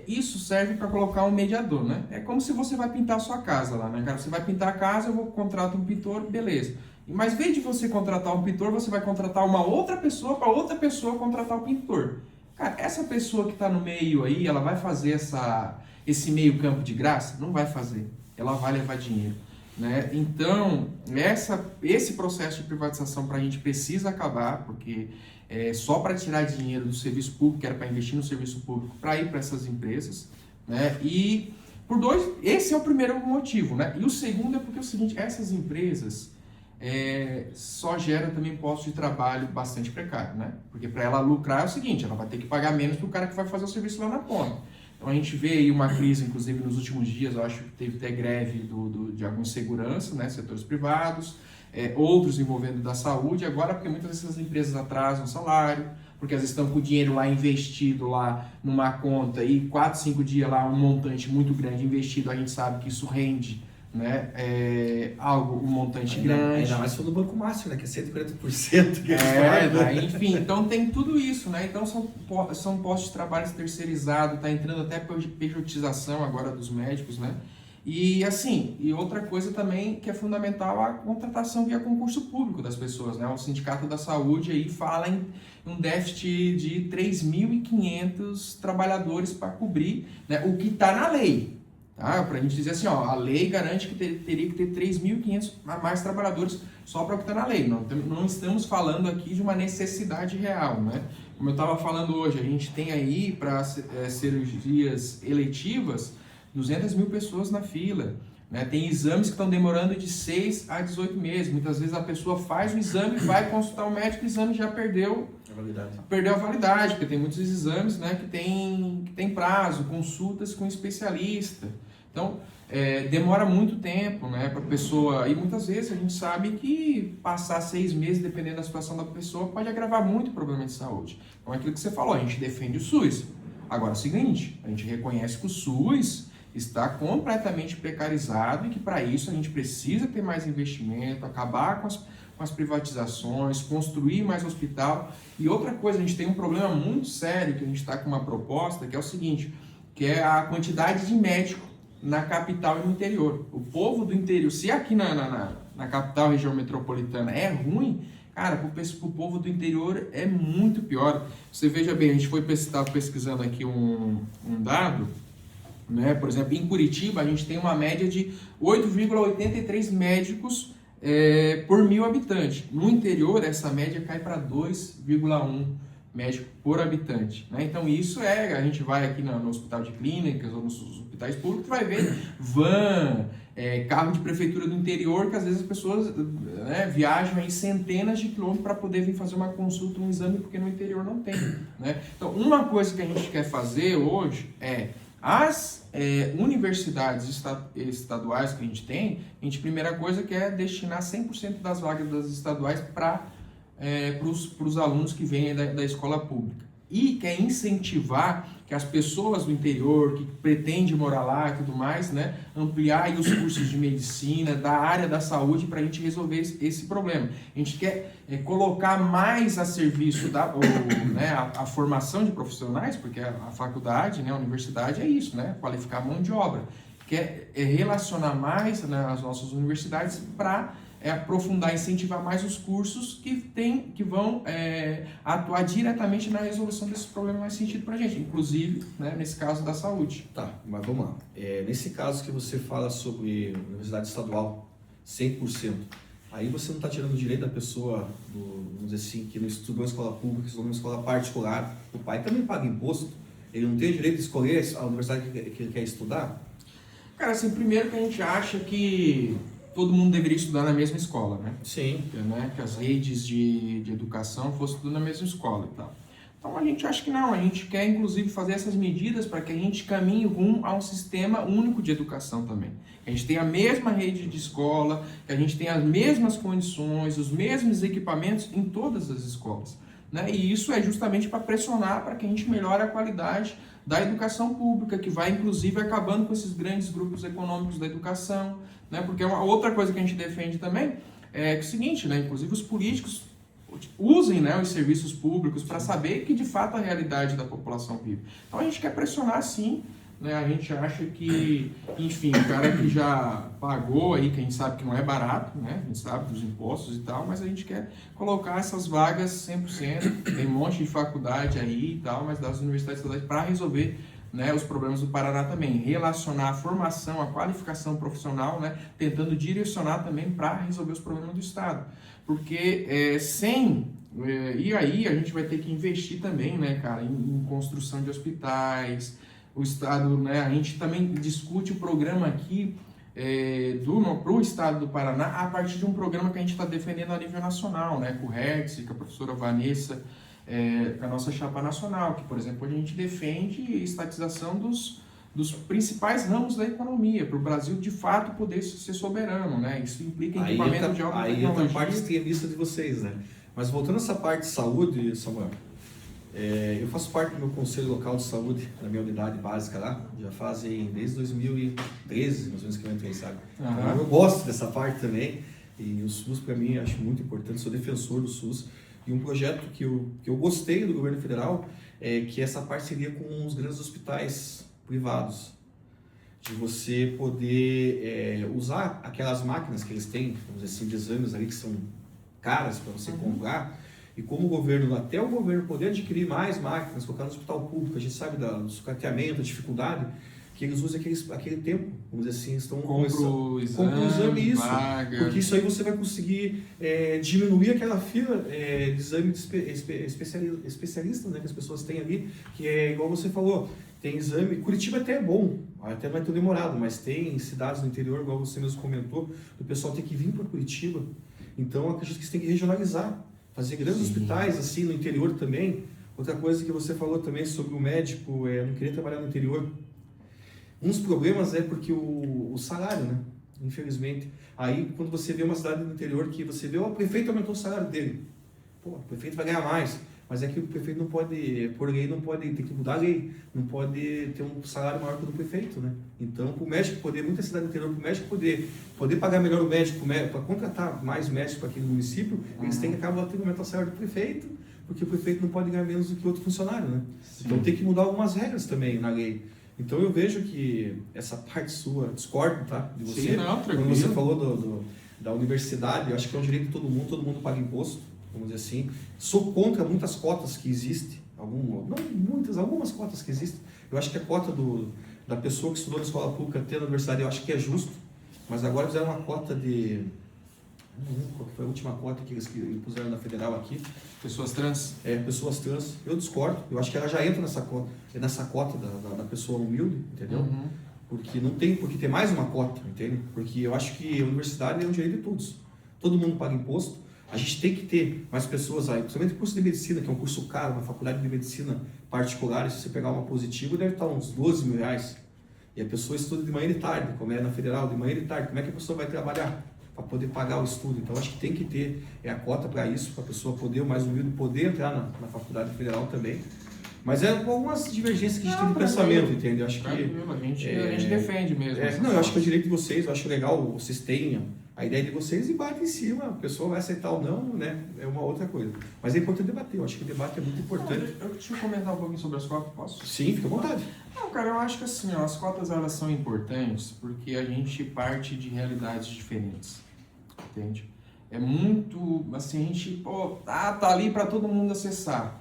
isso serve para colocar um mediador, né? É como se você vai pintar a sua casa lá, né, cara? Você vai pintar a casa, eu vou contratar um pintor, beleza. Mas em vez de você contratar um pintor, você vai contratar uma outra pessoa para outra pessoa contratar o pintor. Cara, essa pessoa que está no meio aí, ela vai fazer esse meio campo de graça? Não vai fazer. Ela vai levar dinheiro, né? Então, esse processo de privatização para a gente precisa acabar, porque só para tirar dinheiro do serviço público, que era para investir no serviço público, para ir para essas empresas, né? E esse é o primeiro motivo, né? E o segundo é porque é o seguinte, essas empresas só geram também postos de trabalho bastante precários, né? Porque para ela lucrar é o seguinte, ela vai ter que pagar menos para o cara que vai fazer o serviço lá na ponta. Então a gente vê aí uma crise, inclusive nos últimos dias, eu acho que teve até greve de alguma insegurança, né? Setores privados, outros envolvendo da saúde, agora porque muitas dessas empresas atrasam o salário, porque elas estão com o dinheiro lá investido lá numa conta e 4, 5 dias lá um montante muito grande investido, a gente sabe que isso rende, né? Um montante grande. Ainda mais se for do Banco Master, né? Que é 140% que enfim, então tem tudo isso, né? Então são postos de trabalho terceirizados, tá entrando até pejotização agora dos médicos, né? E assim, e outra coisa também que é fundamental, a contratação via concurso público das pessoas, né? O Sindicato da Saúde aí fala em um déficit de 3.500 trabalhadores para cobrir, né? O que está na lei. Tá? Para a gente dizer assim, ó, a lei garante que teria que ter 3.500 a mais trabalhadores só para o que está na lei. Não estamos falando aqui de uma necessidade real, né? Como eu estava falando hoje, a gente tem aí para cirurgias eletivas 200 mil pessoas na fila, né? Tem exames que estão demorando de 6 a 18 meses. Muitas vezes a pessoa faz o exame, vai consultar o médico, o exame já perdeu a validade, porque tem muitos exames, né, que tem prazo, consultas com especialista. Então, demora muito tempo, né, para a pessoa, e muitas vezes a gente sabe que passar 6 meses, dependendo da situação da pessoa, pode agravar muito o problema de saúde. Então, é aquilo que você falou, a gente defende o SUS. Agora, é o seguinte, a gente reconhece que o SUS está completamente precarizado e que para isso a gente precisa ter mais investimento, acabar com as privatizações, construir mais hospital. E outra coisa, a gente tem um problema muito sério que a gente está com uma proposta, que é o seguinte, que é a quantidade de médico na capital e no interior. O povo do interior, se aqui na capital, região metropolitana é ruim, cara, para o povo do interior é muito pior. Você veja bem, a gente estava pesquisando aqui um dado, né? Por exemplo, em Curitiba a gente tem uma média de 8,83 médicos por 1.000 habitantes. No interior essa média cai para 2,1 médico por habitante, né? Então isso a gente vai aqui no hospital de clínicas ou nos hospitais públicos, vai ver van, carro de prefeitura do interior, que às vezes as pessoas, né, viajam aí centenas de quilômetros para poder vir fazer uma consulta, um exame, porque no interior não tem, né? Então uma coisa que a gente quer fazer hoje as universidades estaduais que a gente primeira coisa quer destinar 100% das vagas das estaduais para os alunos que vêm da escola pública. E quer incentivar que as pessoas do interior, que pretendem morar lá e tudo mais, né, ampliar aí os cursos de medicina, da área da saúde, para a gente resolver esse problema. A gente quer colocar mais a serviço a formação de profissionais, porque a faculdade, né, a universidade é isso, né, qualificar a mão de obra. Quer relacionar mais, né, as nossas universidades para aprofundar, incentivar mais os cursos que vão atuar diretamente na resolução desses problemas mais sentido para a gente, inclusive, né, nesse caso da saúde. Tá, mas vamos lá. Nesse caso que você fala sobre universidade estadual, 100%, aí você não está tirando o direito da pessoa, vamos dizer assim, que não estudou em escola pública, estudou em escola particular. O pai também paga imposto, ele não tem o direito de escolher a universidade que ele quer estudar? Cara, assim, primeiro que a gente acha que todo mundo deveria estudar na mesma escola, né? Sim. Né? Que as redes de educação fossem tudo na mesma escola e tal. Então a gente acha que não, a gente quer inclusive fazer essas medidas para que a gente caminhe rumo a um sistema único de educação também. A gente tem a mesma rede de escola, que a gente tem as mesmas condições, os mesmos equipamentos em todas as escolas. Né? E isso é justamente para pressionar para que a gente melhore a qualidade da educação pública, que vai inclusive acabando com esses grandes grupos econômicos da educação. Né? Porque uma outra coisa que a gente defende também é o seguinte, né? Inclusive os políticos usem, né, os serviços públicos para saber que de fato a realidade da população vive. Então a gente quer pressionar sim, né, a gente acha que, enfim, o cara que já pagou aí, que a gente sabe que não é barato, né, a gente sabe dos impostos e tal, mas a gente quer colocar essas vagas 100%, tem um monte de faculdade aí e tal, mas das universidades estaduais para resolver, né, os problemas do Paraná também, relacionar a formação, a qualificação profissional, né, tentando direcionar também para resolver os problemas do Estado. Porque e aí a gente vai ter que investir também, né, cara, em construção de hospitais, o Estado, né, a gente também discute o programa aqui para o Estado do Paraná a partir de um programa que a gente está defendendo a nível nacional, né, com o Hertz, com a professora Vanessa, com a nossa chapa nacional, que, por exemplo, a gente defende estatização dos principais ramos da economia, para o Brasil de fato poder ser soberano, né? Isso implica equipamento de alta tecnologia. Aí entra a parte extremista de vocês, né? Mas voltando a essa parte de saúde, Samuel, eu faço parte do meu conselho local de saúde, na minha unidade básica lá, já fazem desde 2013, mais ou menos que eu entrei, sabe? Então, eu gosto dessa parte também, e o SUS para mim acho muito importante, sou defensor do SUS, e um projeto que eu gostei do governo federal é que essa parceria com os grandes hospitais privados, de você poder usar aquelas máquinas que eles têm, vamos dizer assim, de exames ali que são caras para você comprar, e como o governo, até o governo poder adquirir mais máquinas, colocar no hospital público, a gente sabe do sucateamento, da dificuldade, que eles usam aquele tempo, vamos dizer assim, estão compro o exame, isso, vaga. Porque isso aí você vai conseguir diminuir aquela fila de exame de especialistas, né, que as pessoas têm ali, que é igual você falou, tem exame, Curitiba até é bom, até não é tão demorado, mas tem cidades no interior, igual você mesmo comentou, o pessoal tem que vir para Curitiba, então eu acredito que você tem que regionalizar, fazer grandes hospitais assim no interior também. Outra coisa que você falou também sobre o médico, não querer trabalhar no interior, um dos problemas é porque o salário, né? Infelizmente. Aí, quando você vê uma cidade no interior que você vê, o prefeito aumentou o salário dele. Pô, o prefeito vai ganhar mais. Mas é que o prefeito não pode, por lei, não pode, tem que mudar a lei. Não pode ter um salário maior que o do prefeito, né? Então, para o médico poder, muita cidade no interior, para o médico poder pagar melhor o médico, para contratar mais médicos para aquele município, eles têm que acabar tendo que aumentar o salário do prefeito, porque o prefeito não pode ganhar menos do que outro funcionário, né? Sim. Então, tem que mudar algumas regras também na lei. Então eu vejo que essa parte sua, discordo, tá, de você, sim, não, quando você falou da universidade, eu acho que é um direito de todo mundo paga imposto, vamos dizer assim. Sou contra muitas cotas que existem, algumas cotas que existem. Eu acho que a cota da pessoa que estudou na escola pública ter na universidade, eu acho que é justo, mas agora fizeram uma cota não lembro qual foi a última cota que eles puseram na federal aqui. Pessoas trans? Pessoas trans. Eu discordo. Eu acho que ela já entra nessa cota da pessoa humilde, entendeu? Uhum. Porque não tem porque ter mais uma cota, entende? Porque eu acho que a universidade é um direito de todos. Todo mundo paga imposto. A gente tem que ter mais pessoas aí, principalmente o curso de medicina, que é um curso caro, uma faculdade de medicina particular, e se você pegar uma positiva, deve estar uns 12 mil reais. E a pessoa estuda de manhã e de tarde, como é na federal, de manhã e de tarde. Como é que a pessoa vai trabalhar para poder pagar o estudo? Então, acho que tem que ter a cota para isso, para a pessoa poder, o mais humilde, poder entrar na faculdade federal também. Mas algumas divergências que a gente tem de pensamento, entende? Eu acho que a gente defende mesmo. Eu acho que é o direito de vocês, eu acho legal vocês terem a ideia de vocês e bate em cima, a pessoa vai aceitar ou não, né? É uma outra coisa. Mas é importante debater, eu acho que o debate é muito importante. Deixa eu comentar um pouquinho sobre as cotas, posso? Sim, fica à vontade. Não, cara, eu acho que assim, as cotas elas são importantes porque a gente parte de realidades diferentes, entende? É muito, assim, a gente, tá ali para todo mundo acessar,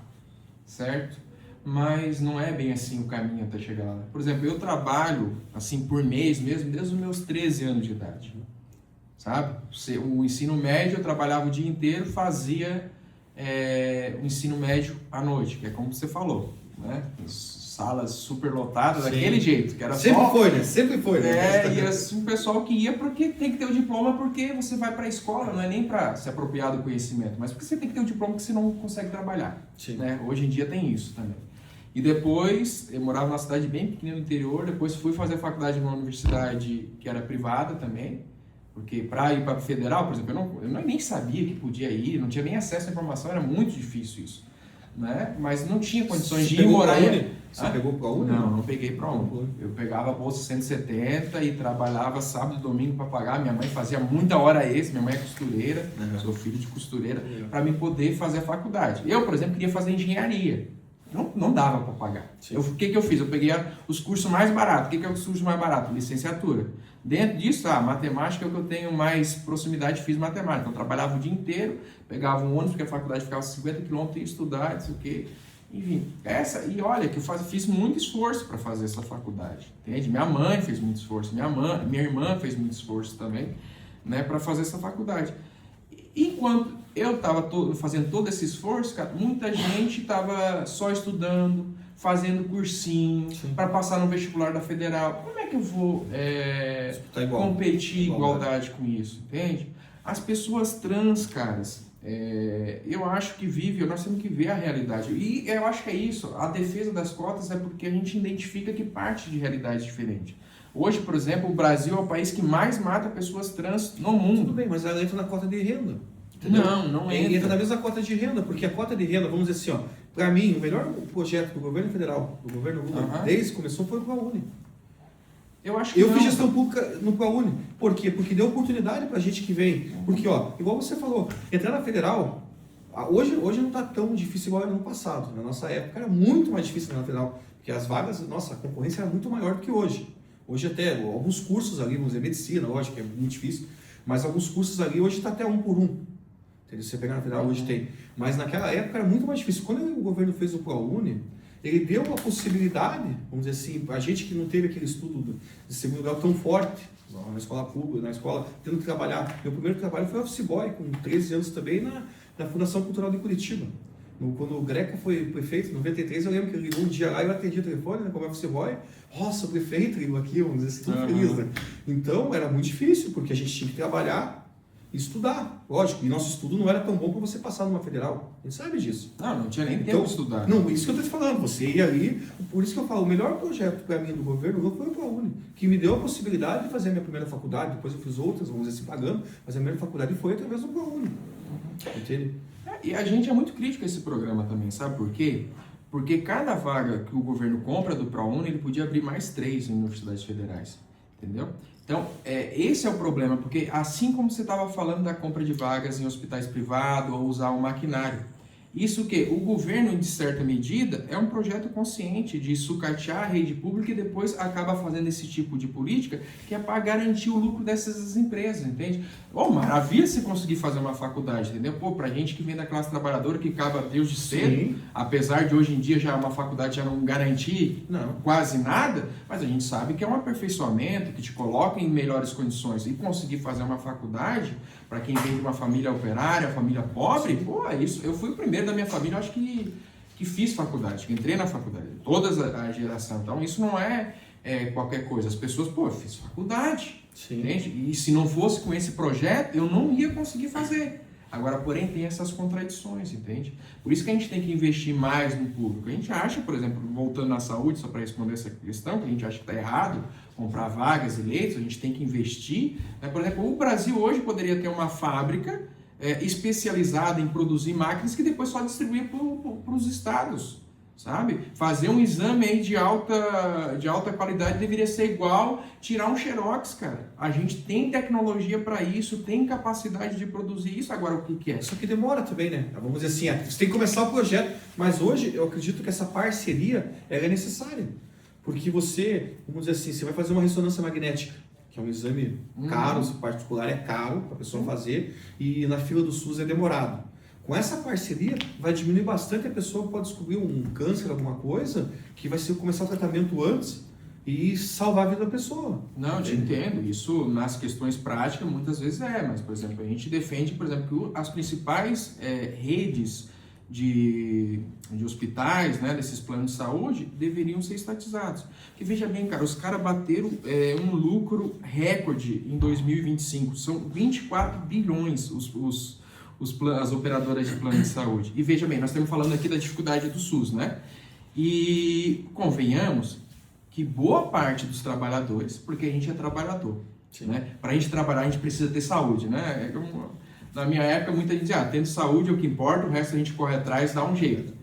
certo? Mas não é bem assim o caminho até chegar lá. Por exemplo, eu trabalho, assim, por mês mesmo, desde os meus 13 anos de idade, sabe? O ensino médio eu trabalhava o dia inteiro, fazia o ensino médio à noite, que é como você falou. né? Salas super lotadas, Sim. daquele jeito, que era Sempre só... foi, né? Sempre foi, né? E assim, o pessoal que ia porque tem que ter o diploma, porque você vai para a escola, não é nem para se apropriar do conhecimento, mas porque você tem que ter o diploma que você não consegue trabalhar. Sim. Né? Hoje em dia tem isso também. E depois, eu morava numa cidade bem pequena no interior, depois fui fazer faculdade numa universidade que era privada também, porque para ir para a federal, por exemplo, eu nem sabia que podia ir, não tinha nem acesso à informação, era muito difícil isso. Né? Mas não tinha condições de ir morar... Você pegou para a Uni? Não peguei para a Uni. Eu pegava a bolsa 170 e trabalhava sábado e domingo para pagar. Minha mãe fazia muita hora extra, minha mãe é costureira, sou filho de costureira, para me poder fazer a faculdade. Eu, por exemplo, queria fazer engenharia. Não dava para pagar. O que eu fiz? Eu peguei os cursos mais baratos. O que é o curso mais barato? Licenciatura. Dentro disso, matemática é o que eu tenho mais proximidade, fiz matemática. Então, eu trabalhava o dia inteiro, pegava um ônibus, porque a faculdade ficava 50 km, ia estudar, não sei o quê. Enfim, e olha que eu fiz muito esforço para fazer essa faculdade, entende? Minha mãe fez muito esforço, minha irmã fez muito esforço também, né, para fazer essa faculdade. Enquanto eu estava fazendo todo esse esforço, cara, muita gente estava só estudando, fazendo cursinho para passar no vestibular da federal. Como é que eu vou competir igualdade com isso, entende? As pessoas trans, caras, eu acho que nós temos que ver a realidade. E eu acho que é isso, a defesa das cotas é porque a gente identifica que parte de realidade diferente. Hoje, por exemplo, o Brasil é o país que mais mata pessoas trans no mundo. Tudo bem, mas ela entra na cota de renda. Entendeu? Não entra. Entra na mesma cota de renda, porque a cota de renda, vamos dizer assim, para mim, o melhor projeto do governo federal, do governo Lula, desde que começou, foi o ProUni. Eu fiz gestão pública no ProUni. Por quê? Porque deu oportunidade pra gente que vem. Porque, igual você falou, entrar na federal, hoje não tá tão difícil igual era no passado. Na nossa época era muito mais difícil entrar na federal, porque as vagas, a concorrência era muito maior do que hoje. Hoje até, alguns cursos ali, vamos dizer, medicina, lógico que é muito difícil, mas alguns cursos ali hoje está até 1 por 1. Entendeu? Se você pegar na federal, hoje tem. Mas naquela época era muito mais difícil. Quando o governo fez o ProUni, ele deu uma possibilidade, vamos dizer assim, a gente que não teve aquele estudo de segundo grau tão forte, na escola pública, na escola, tendo que trabalhar. Meu primeiro trabalho foi office boy, com 13 anos também, na Fundação Cultural de Curitiba. Quando o Greco foi prefeito, em 93, eu lembro que ele ligou um dia lá e eu atendi o telefone, né, como office boy. Nossa, o prefeito ligou aqui, vamos dizer assim, tudo feliz, né? Então, era muito difícil, porque a gente tinha que trabalhar e estudar, lógico. E nosso estudo não era tão bom para você passar numa federal. A gente sabe disso. Não tinha nem tempo de estudar. Não, isso que eu estou te falando. Você ia ali, por isso que eu falo, o melhor projeto para mim do governo foi o ProUni, que me deu a possibilidade de fazer a minha primeira faculdade, depois eu fiz outras, vamos dizer assim, pagando, mas a minha faculdade foi através do ProUni. Entende? E a gente é muito crítico a esse programa também, sabe por quê? Porque cada vaga que o governo compra do ProUni, ele podia abrir mais 3 em universidades federais, entendeu? Então, esse é o problema, porque assim como você estava falando da compra de vagas em hospitais privados ou usar um maquinário, isso que o governo, de certa medida, é um projeto consciente de sucatear a rede pública e depois acaba fazendo esse tipo de política que é para garantir o lucro dessas empresas, entende? Maravilha se conseguir fazer uma faculdade, entendeu? Pra gente que vem da classe trabalhadora, que acaba Deus de cedo, apesar de hoje em dia já uma faculdade já não garantir quase nada, mas a gente sabe que é um aperfeiçoamento, que te coloca em melhores condições. E conseguir fazer uma faculdade, para quem vem de uma família operária, família pobre, isso. Eu fui o primeiro da minha família, acho que fiz faculdade, que entrei na faculdade, toda a geração. Então, isso não é qualquer coisa. As pessoas, eu fiz faculdade, entende? E se não fosse com esse projeto, eu não ia conseguir fazer. Agora, porém, tem essas contradições, entende? Por isso que a gente tem que investir mais no público. A gente acha, por exemplo, voltando na saúde, só para responder essa questão, que a gente acha que está errado, comprar vagas e leitos, a gente tem que investir. Por exemplo, o Brasil hoje poderia ter uma fábrica especializada em produzir máquinas que depois só distribuir para os estados, sabe? Fazer um exame aí de alta qualidade deveria ser igual tirar um xerox, cara. A gente tem tecnologia para isso, tem capacidade de produzir isso. Agora, o que é? Só que demora também, né? Vamos dizer assim, você tem que começar o projeto, mas hoje eu acredito que essa parceria é necessária. Porque você, vamos dizer assim, você vai fazer uma ressonância magnética, que é um exame caro, particular é caro para a pessoa fazer, e na fila do SUS é demorado. Com essa parceria, vai diminuir bastante, a pessoa pode descobrir um câncer, alguma coisa, que vai começar o tratamento antes e salvar a vida da pessoa. Não, eu te entendo. Isso, nas questões práticas, muitas vezes mas, por exemplo, a gente defende, por exemplo, que as principais redes de hospitais, né, desses planos de saúde, deveriam ser estatizados. Porque veja bem, cara, os caras bateram um lucro recorde em 2025, são 24 bilhões as operadoras de plano de saúde. E veja bem, nós estamos falando aqui da dificuldade do SUS, né? E convenhamos que boa parte dos trabalhadores, porque a gente é trabalhador, né? Para a gente trabalhar, a gente precisa ter saúde, né? Na minha época, muita gente dizia, tendo saúde é o que importa, o resto a gente corre atrás, dá um jeito.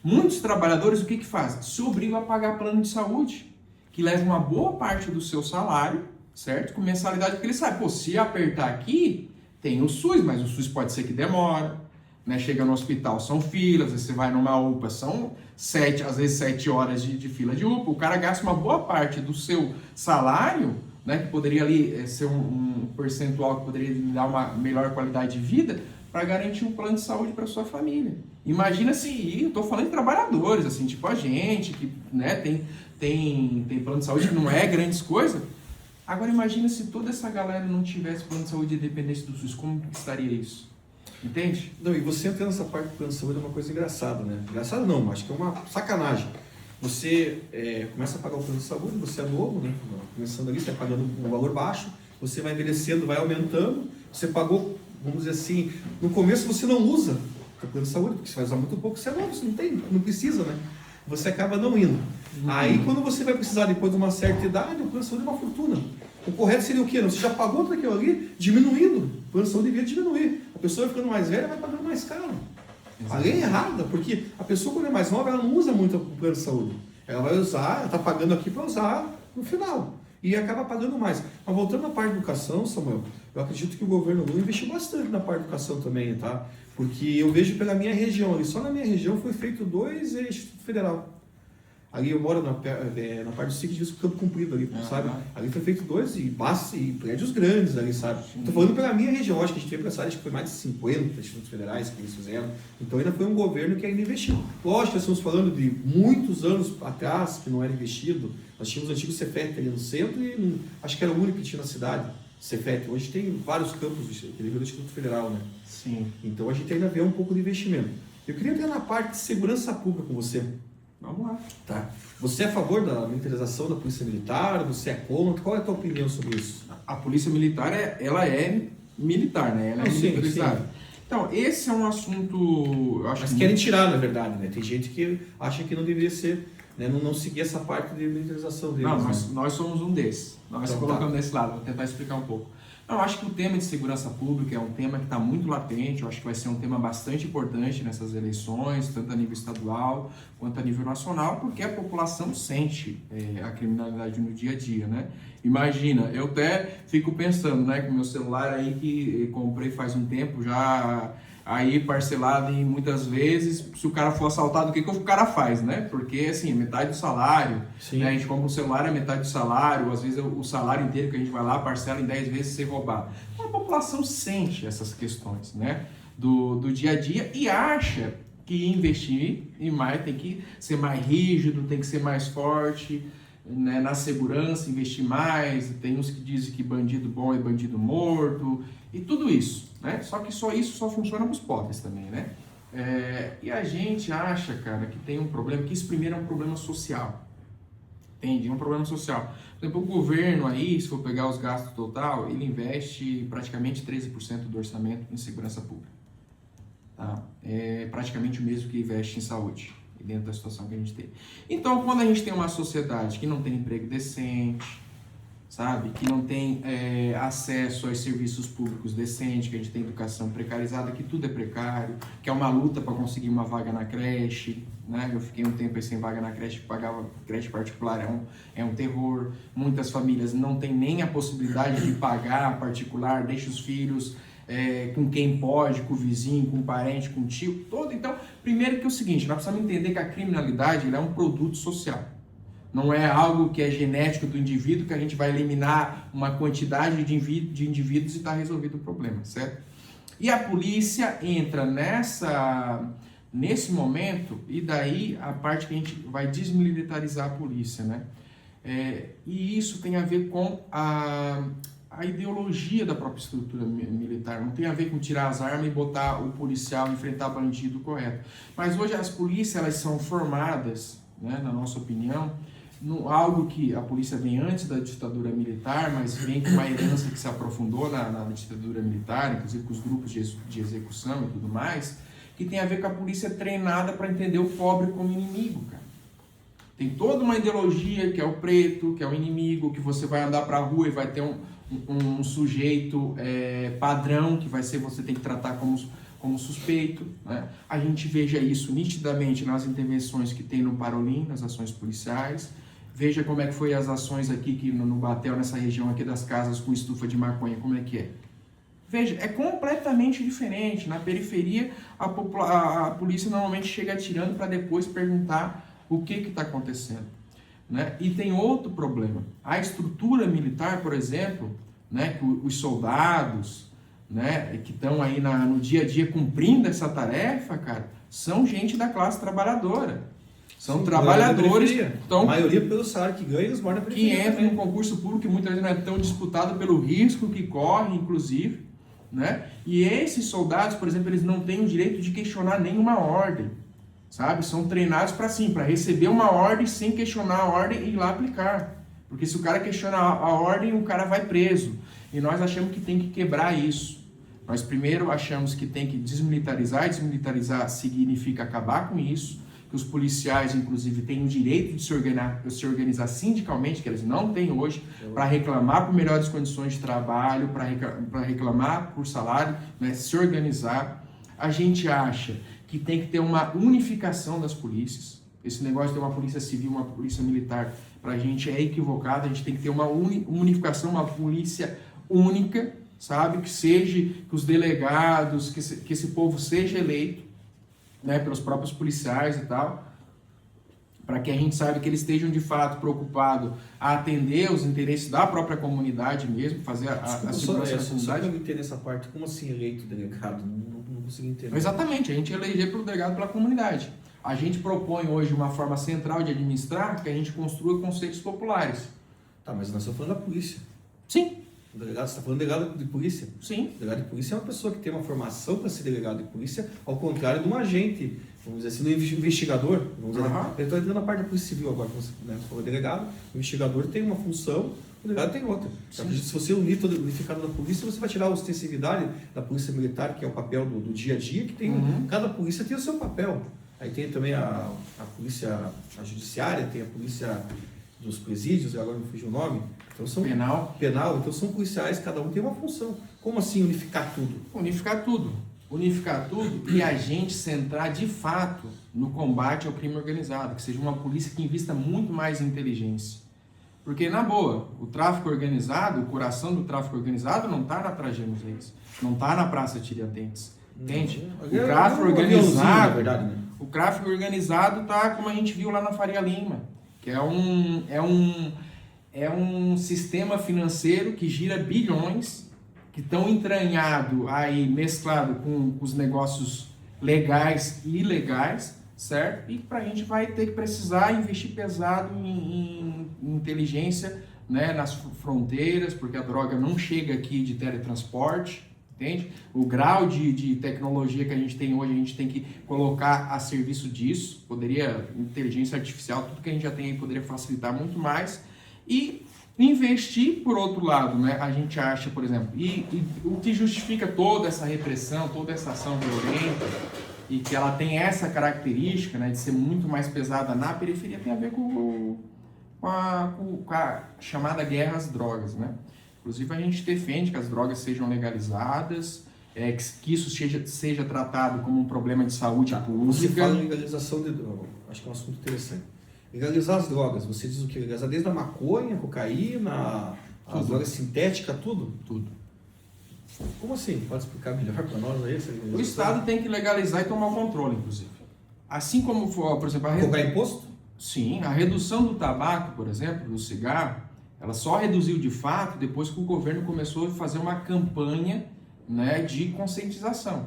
Muitos trabalhadores, o que fazem? Se obrigam a pagar plano de saúde, que leva uma boa parte do seu salário, certo? Com mensalidade, porque ele sabe, pô, se apertar aqui, tem o SUS, mas o SUS pode ser que demora, né? Chega no hospital, são filas, você vai numa UPA, são às vezes 7 horas de fila de UPA, o cara gasta uma boa parte do seu salário, né, que poderia ali ser um percentual que poderia lhe dar uma melhor qualidade de vida, para garantir um plano de saúde para sua família. Imagina se, eu estou falando de trabalhadores, assim, tipo a gente, que, né, tem plano de saúde que não é grandes coisas. Agora imagina se toda essa galera não tivesse plano de saúde independente do SUS, como estaria isso? Entende? Não, e você entrando nessa parte do plano de saúde é uma coisa engraçada, né? Engraçada não, acho que é uma sacanagem. Você começa a pagar o plano de saúde, você é novo, né? Começando ali, você está pagando um valor baixo, você vai envelhecendo, vai aumentando, você pagou, vamos dizer assim, no começo você não usa o plano de saúde, porque você vai usar muito pouco, você é novo, você não precisa, né? Você acaba não indo. Aí quando você vai precisar depois de uma certa idade, o plano de saúde é uma fortuna. O correto seria o quê? Você já pagou tudo aquilo ali, diminuindo. O plano de saúde devia diminuir. A pessoa ficando mais velha vai pagando mais caro. A lei é errada, porque a pessoa quando é mais nova, ela não usa muito o plano de saúde. Ela vai usar, ela está pagando aqui para usar no final. E acaba pagando mais. Mas voltando à parte da educação, Samuel, eu acredito que o governo Lula investiu bastante na parte da educação também, tá? Porque eu vejo pela minha região, e só na minha região foi feito 2 Instituto Federal. Ali eu moro na parte do sítio de Campo Comprido ali, sabe? Ali foi feito 2 e prédios grandes ali, sabe? Estou falando pela minha região, acho que a gente teve essa área, acho que foi mais de 50 institutos federais que eles fizeram. Então ainda foi um governo que ainda investiu. Lógico, nós estamos falando de muitos anos atrás que não era investido. Nós tínhamos o antigo Cefet ali no centro e acho que era o único que tinha na cidade, Cefet. Hoje tem vários campos do Instituto Federal, né? Sim. Então a gente ainda vê um pouco de investimento. Eu queria entrar na parte de segurança pública com você. Vamos lá. Tá. Você é a favor da militarização da Polícia Militar? Você é contra? Qual é a tua opinião sobre isso? A Polícia Militar, ela é militar, né? Ela é militarizada. Sim. Então, esse é um assunto... Eu acho Mas querem tirar, na verdade, né? Tem gente que acha que não deveria ser, né? Não seguir essa parte de militarização deles. Não, né? nós somos um desses. Nós então, colocamos desse lado. Vou tentar explicar um pouco. Eu acho que o tema de segurança pública é um tema que está muito latente, eu acho que vai ser um tema bastante importante nessas eleições, tanto a nível estadual quanto a nível nacional, porque a população sente a criminalidade no dia a dia, né? Imagina, eu até fico pensando, né, com o meu celular aí que comprei faz um tempo já, aí parcelado em muitas vezes, se o cara for assaltado, o que o cara faz, né? Porque, assim, metade do salário, né? A gente compra um celular, é metade do salário, às vezes o salário inteiro que a gente vai lá, parcela em 10 vezes ser roubado. Então, a população sente essas questões, né? Do dia a dia e acha que investir em mais tem que ser mais rígido, tem que ser mais forte, né? Na segurança, investir mais. Tem uns que dizem que bandido bom é bandido morto e tudo isso, né? Só que isso só funciona para os pobres também, né? E a gente acha, cara, que tem um problema, que isso primeiro é um problema social. Entende? É um problema social. Por exemplo, o governo aí, se for pegar os gastos total, ele investe praticamente 13% do orçamento em segurança pública. Tá? É praticamente o mesmo que investe em saúde, dentro da situação que a gente tem. Então, quando a gente tem uma sociedade que não tem emprego decente, sabe, que não tem acesso aos serviços públicos decentes, que a gente tem educação precarizada, que tudo é precário, que é uma luta para conseguir uma vaga na creche, né? Eu fiquei um tempo aí sem vaga na creche, que pagava creche particular, é um terror. Muitas famílias não têm nem a possibilidade de pagar particular, deixa os filhos com quem pode, com o vizinho, com o parente, com o tio, todo. Então, primeiro que é o seguinte, nós precisamos entender que a criminalidade é um produto social. Não é algo que é genético do indivíduo, que a gente vai eliminar uma quantidade de indivíduos e está resolvido o problema, certo? E a polícia entra nesse momento, e daí a parte que a gente vai desmilitarizar a polícia, né? E isso tem a ver com a a ideologia da própria estrutura militar. Não tem a ver com tirar as armas e botar o policial enfrentar bandido, correto. Mas hoje as polícias, elas são formadas, né, na nossa opinião, algo que a polícia vem antes da ditadura militar, mas vem com uma herança que se aprofundou na ditadura militar, inclusive com os grupos de execução e tudo mais, que tem a ver com a polícia treinada para entender o pobre como inimigo, cara. Tem toda uma ideologia que é o preto, que é o inimigo, que você vai andar para a rua e vai ter um sujeito padrão, que vai ser, você tem que tratar como suspeito, né? A gente veja isso nitidamente nas intervenções que tem no Parolim, nas ações policiais. Veja como é que foi as ações aqui que no Batel, nessa região aqui das casas com estufa de maconha, como é que é. Veja, é completamente diferente. Na periferia, a polícia normalmente chega atirando para depois perguntar o que está acontecendo, né? E tem outro problema. A estrutura militar, por exemplo, né, que os soldados, né, que estão aí no dia a dia cumprindo essa tarefa, cara, são gente da classe trabalhadora. São trabalhadores a maioria pelo salário que ganha, eles moram na periferia. Que entram no concurso público, que muitas vezes não é tão disputado pelo risco que corre, inclusive, né? E esses soldados, por exemplo, eles não têm o direito de questionar nenhuma ordem, sabe? São treinados para receber uma ordem sem questionar a ordem e ir lá aplicar. Porque se o cara questiona a ordem, o cara vai preso. E nós achamos que tem que quebrar isso. Nós primeiro achamos que tem que desmilitarizar, e desmilitarizar significa acabar com isso, que os policiais, inclusive, têm o direito de se organizar sindicalmente, que eles não têm hoje, para reclamar por melhores condições de trabalho, para reclamar por salário, né? Se organizar. A gente acha que tem que ter uma unificação das polícias. Esse negócio de ter uma polícia civil, uma polícia militar, para a gente é equivocado. A gente tem que ter uma unificação, uma polícia única, sabe? Que os delegados, que esse povo seja eleito, né, pelos próprios policiais e tal, para que a gente saiba que eles estejam de fato preocupados a atender os interesses da própria comunidade mesmo, fazer a segurança da comunidade. Só para eu entender essa parte, como assim eleito delegado? Não consegui entender. Exatamente, a gente eleger pelo delegado pela comunidade. A gente propõe hoje uma forma central de administrar, que a gente construa conselhos populares. Tá, mas nós estamos falando da polícia. Sim. O delegado, você está falando de delegado de polícia? Sim. O delegado de polícia é uma pessoa que tem uma formação para ser delegado de polícia, ao contrário de um agente, vamos dizer assim, do investigador. Vamos dizer, eu estou entrando na parte da polícia civil agora, você falou delegado, o investigador tem uma função, o delegado tem outra. Se você unificar na polícia, você vai tirar a ostensividade da polícia militar, que é o papel do dia a dia, que tem, cada polícia tem o seu papel. Aí tem também a polícia judiciária, tem a polícia dos presídios, agora não fugiu o nome. Então são penal, então são policiais, cada um tem uma função. Como assim unificar tudo? Unificar tudo E a gente centrar de fato no combate ao crime organizado, que seja uma polícia que invista muito mais em inteligência. Porque, na boa, o tráfico organizado, o coração do tráfico organizado não está na Trajano Reis, não está na Praça Tiradentes, entende? O tráfico organizado, verdade, né? O tráfico organizado está como a gente viu lá na Faria Lima, que é um sistema financeiro que gira bilhões, que estão entranhados aí, mesclado com os negócios legais e ilegais, certo? E para a gente vai ter que precisar investir pesado em inteligência, né, nas fronteiras, porque a droga não chega aqui de teletransporte, entende? O grau de tecnologia que a gente tem hoje, a gente tem que colocar a serviço disso. Inteligência artificial, tudo que a gente já tem aí poderia facilitar muito mais. E investir, por outro lado, né, a gente acha, por exemplo, e o que justifica toda essa repressão, toda essa ação violenta, e que ela tem essa característica, né, de ser muito mais pesada na periferia, tem a ver com a chamada guerra às drogas, né? Inclusive a gente defende que as drogas sejam legalizadas, que isso seja tratado como um problema de saúde pública. Você fala em legalização de drogas, acho que é um assunto interessante. Legalizar as drogas, você diz o que? Legalizar desde a maconha, a cocaína, as drogas sintéticas, tudo? Tudo. Como assim? Pode explicar melhor para nós aí? O Estado tem que legalizar e tomar o controle, inclusive. Assim como, por exemplo... Cobrar imposto? Sim, a redução do tabaco, por exemplo, do cigarro, ela só reduziu de fato depois que o governo começou a fazer uma campanha, né, de conscientização.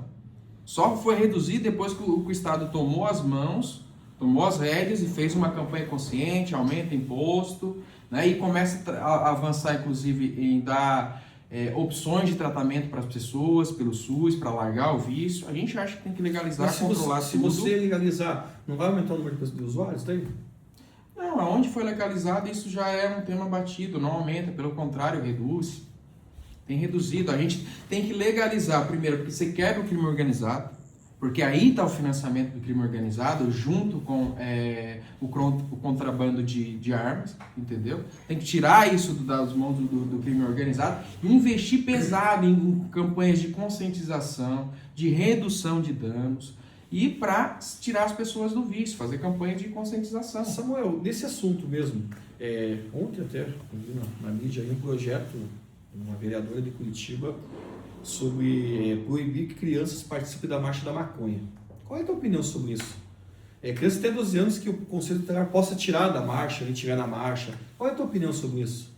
Só foi reduzir depois que o Estado tomou as rédeas e fez uma campanha consciente, aumenta imposto, né, e começa a avançar, inclusive, em dar opções de tratamento para as pessoas, pelo SUS, para largar o vício. A gente acha que tem que legalizar, controlar se tudo. Se você legalizar, não vai aumentar o número de usuários daí? Não, aonde foi legalizado isso já é um tema batido, não aumenta, pelo contrário, reduz. Tem reduzido. A gente tem que legalizar primeiro, porque você quebra o crime organizado, porque aí está o financiamento do crime organizado junto com o contrabando de armas, entendeu? Tem que tirar isso das mãos do crime organizado e investir pesado em campanhas de conscientização, de redução de danos e para tirar as pessoas do vício, fazer campanha de conscientização. Samuel, nesse assunto mesmo, ontem até vi na mídia aí um projeto, uma vereadora de Curitiba, sobre proibir que crianças participem da Marcha da Maconha. Qual é a tua opinião sobre isso? Crianças até 12 anos que o Conselho Tutelar possa tirar da marcha, ele estiver na marcha. Qual é a tua opinião sobre isso?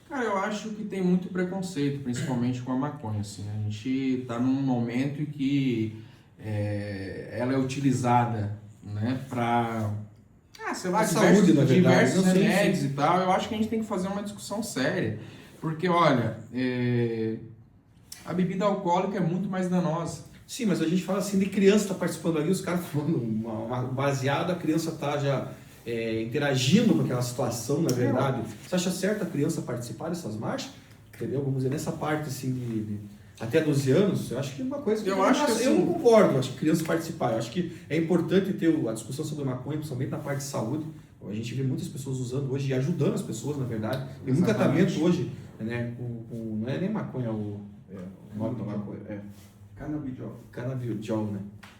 Cara, eu acho que tem muito preconceito, principalmente com a maconha. Assim. A gente está num momento em que ela é utilizada, né, para sei lá, saúde, na verdade, diversos remédios e tal. Eu acho que a gente tem que fazer uma discussão séria. Porque, olha, a bebida alcoólica é muito mais danosa. Sim, mas a gente fala assim de criança tá participando ali, os caras falando uma baseada, a criança tá já interagindo com aquela situação, na verdade. Você acha certo a criança participar dessas marchas? Entendeu? Vamos dizer, nessa parte assim de até 12 anos, eu acho que é uma coisa que eu não concordo, acho que criança participar. Eu acho que é importante ter a discussão sobre maconha, principalmente na parte de saúde. A gente vê muitas pessoas usando hoje e ajudando as pessoas, na verdade. Tem muito tratamento hoje, né, não é nem maconha, o nome da maconha, canabidiol, né?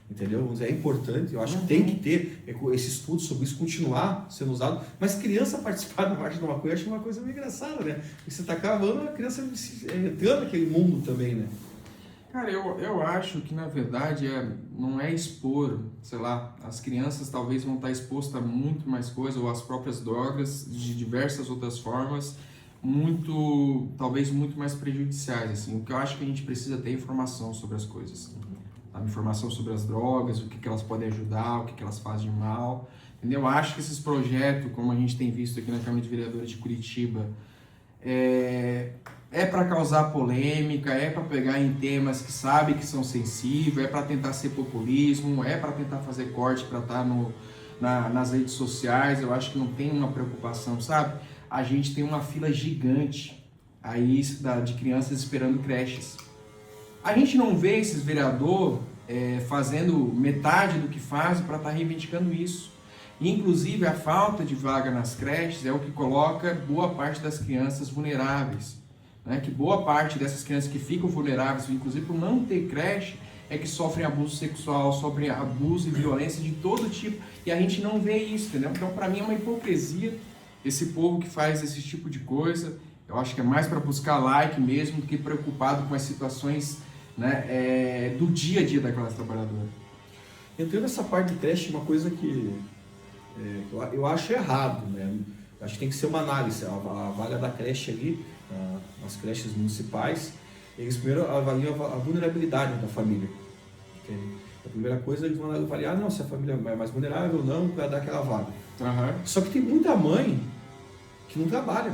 Entendeu? É importante, eu acho que tem que ter esse estudo sobre isso, continuar sendo usado, mas criança participar da marcha da maconha, eu acho uma coisa meio engraçada, né? Porque você está acabando a criança entrando naquele mundo também, né? Cara, eu acho que na verdade não é expor, sei lá, as crianças talvez vão estar expostas a muito mais coisa, ou as próprias drogas, de diversas outras formas, talvez muito mais prejudiciais, assim. O que eu acho que a gente precisa ter é informação sobre as coisas. Informação sobre as drogas, o que elas podem ajudar, o que elas fazem de mal, entendeu? Eu acho que esses projetos, como a gente tem visto aqui na Câmara de Vereadores de Curitiba, para causar polêmica, para pegar em temas que sabe que são sensíveis, para tentar ser populismo, para tentar fazer corte para estar nas redes sociais. Eu acho que não tem uma preocupação, sabe? A gente tem uma fila gigante aí de crianças esperando creches. A gente não vê esses vereadores fazendo metade do que fazem para estar reivindicando isso. Inclusive, a falta de vaga nas creches é o que coloca boa parte das crianças vulneráveis. Né? Que boa parte dessas crianças que ficam vulneráveis, inclusive por não ter creche, é que sofrem abuso sexual, sofrem abuso e violência de todo tipo. E a gente não vê isso, entendeu? Então, para mim, é uma hipocrisia esse povo que faz esse tipo de coisa. Eu acho que é mais para buscar like mesmo do que preocupado com as situações, né, do dia a dia da classe trabalhadora. Entrando nessa parte de creche, uma coisa que eu acho errado, né? Acho que tem que ser uma análise. A vaga da creche ali, nas creches municipais, eles primeiro avaliam a vulnerabilidade da família. Entende? A primeira coisa, eles vão avaliar se a família é mais vulnerável ou não para dar aquela vaga. Uhum. Só que tem muita mãe que não trabalha.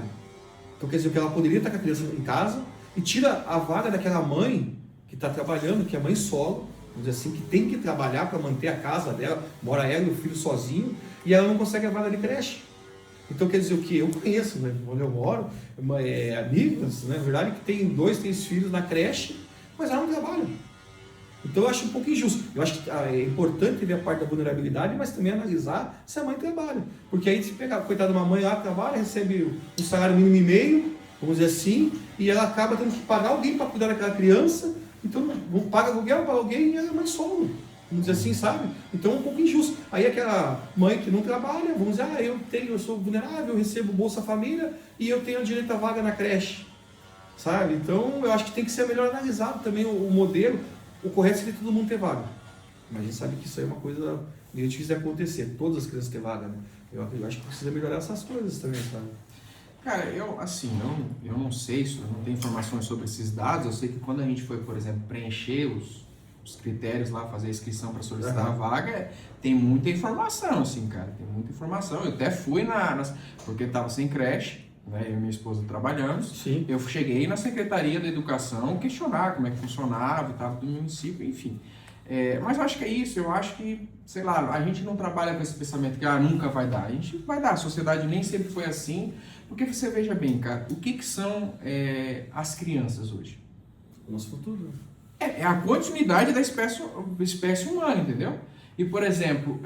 Então quer dizer que ela poderia estar com a criança em casa e tira a vaga daquela mãe que está trabalhando, que é mãe solo, vamos dizer assim, que tem que trabalhar para manter a casa dela, mora ela e o filho sozinho, e ela não consegue a vaga de creche. Então quer dizer o que? Eu conheço, né, onde eu moro, amigas, né, na verdade, que tem 2, 3 filhos na creche, mas ela não trabalha. Então eu acho um pouco injusto. Eu acho que é importante ver a parte da vulnerabilidade, mas também analisar se a mãe trabalha. Porque aí se pegar, coitada de uma mãe lá, trabalha, recebe um salário mínimo e meio, vamos dizer assim, e ela acaba tendo que pagar alguém para cuidar daquela criança, então paga aluguel para alguém e ela é mãe solo. Vamos dizer assim, sabe? Então é um pouco injusto. Aí aquela mãe que não trabalha, vamos dizer, eu sou vulnerável, eu recebo Bolsa Família e eu tenho direito à vaga na creche. Sabe? Então eu acho que tem que ser melhor analisado também o modelo. O correto seria todo mundo ter vaga. Mas a gente sabe que isso aí é uma coisa que a gente quiser acontecer. Todas as crianças ter vaga, né? Eu acho que precisa melhorar essas coisas também, sabe? Cara, eu não sei, eu não tenho informações sobre esses dados. Eu sei que quando a gente foi, por exemplo, preencher os critérios lá, fazer a inscrição para solicitar a vaga, tem muita informação, assim, cara. Tem muita informação. Eu até fui porque estava sem creche, né? Eu e minha esposa trabalhamos. Sim. Eu cheguei na Secretaria da Educação questionar como é que funcionava e tal, do município, enfim. Mas eu acho que é isso, eu acho que, sei lá, a gente não trabalha com esse pensamento que nunca vai dar. A gente vai dar, a sociedade nem sempre foi assim, porque você veja bem, cara, o que são as crianças hoje? O nosso futuro. É a continuidade da espécie humana, entendeu? E, por exemplo,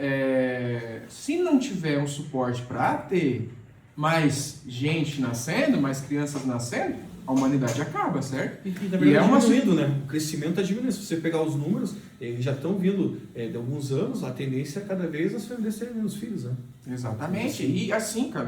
se não tiver um suporte para ter mais gente nascendo, mais crianças nascendo, a humanidade acaba, certo? E na verdade está diminuindo, né? O crescimento está diminuindo. Se você pegar os números, eles já estão vindo de alguns anos, a tendência é cada vez as famílias terem menos filhos, né? Exatamente. E assim, cara,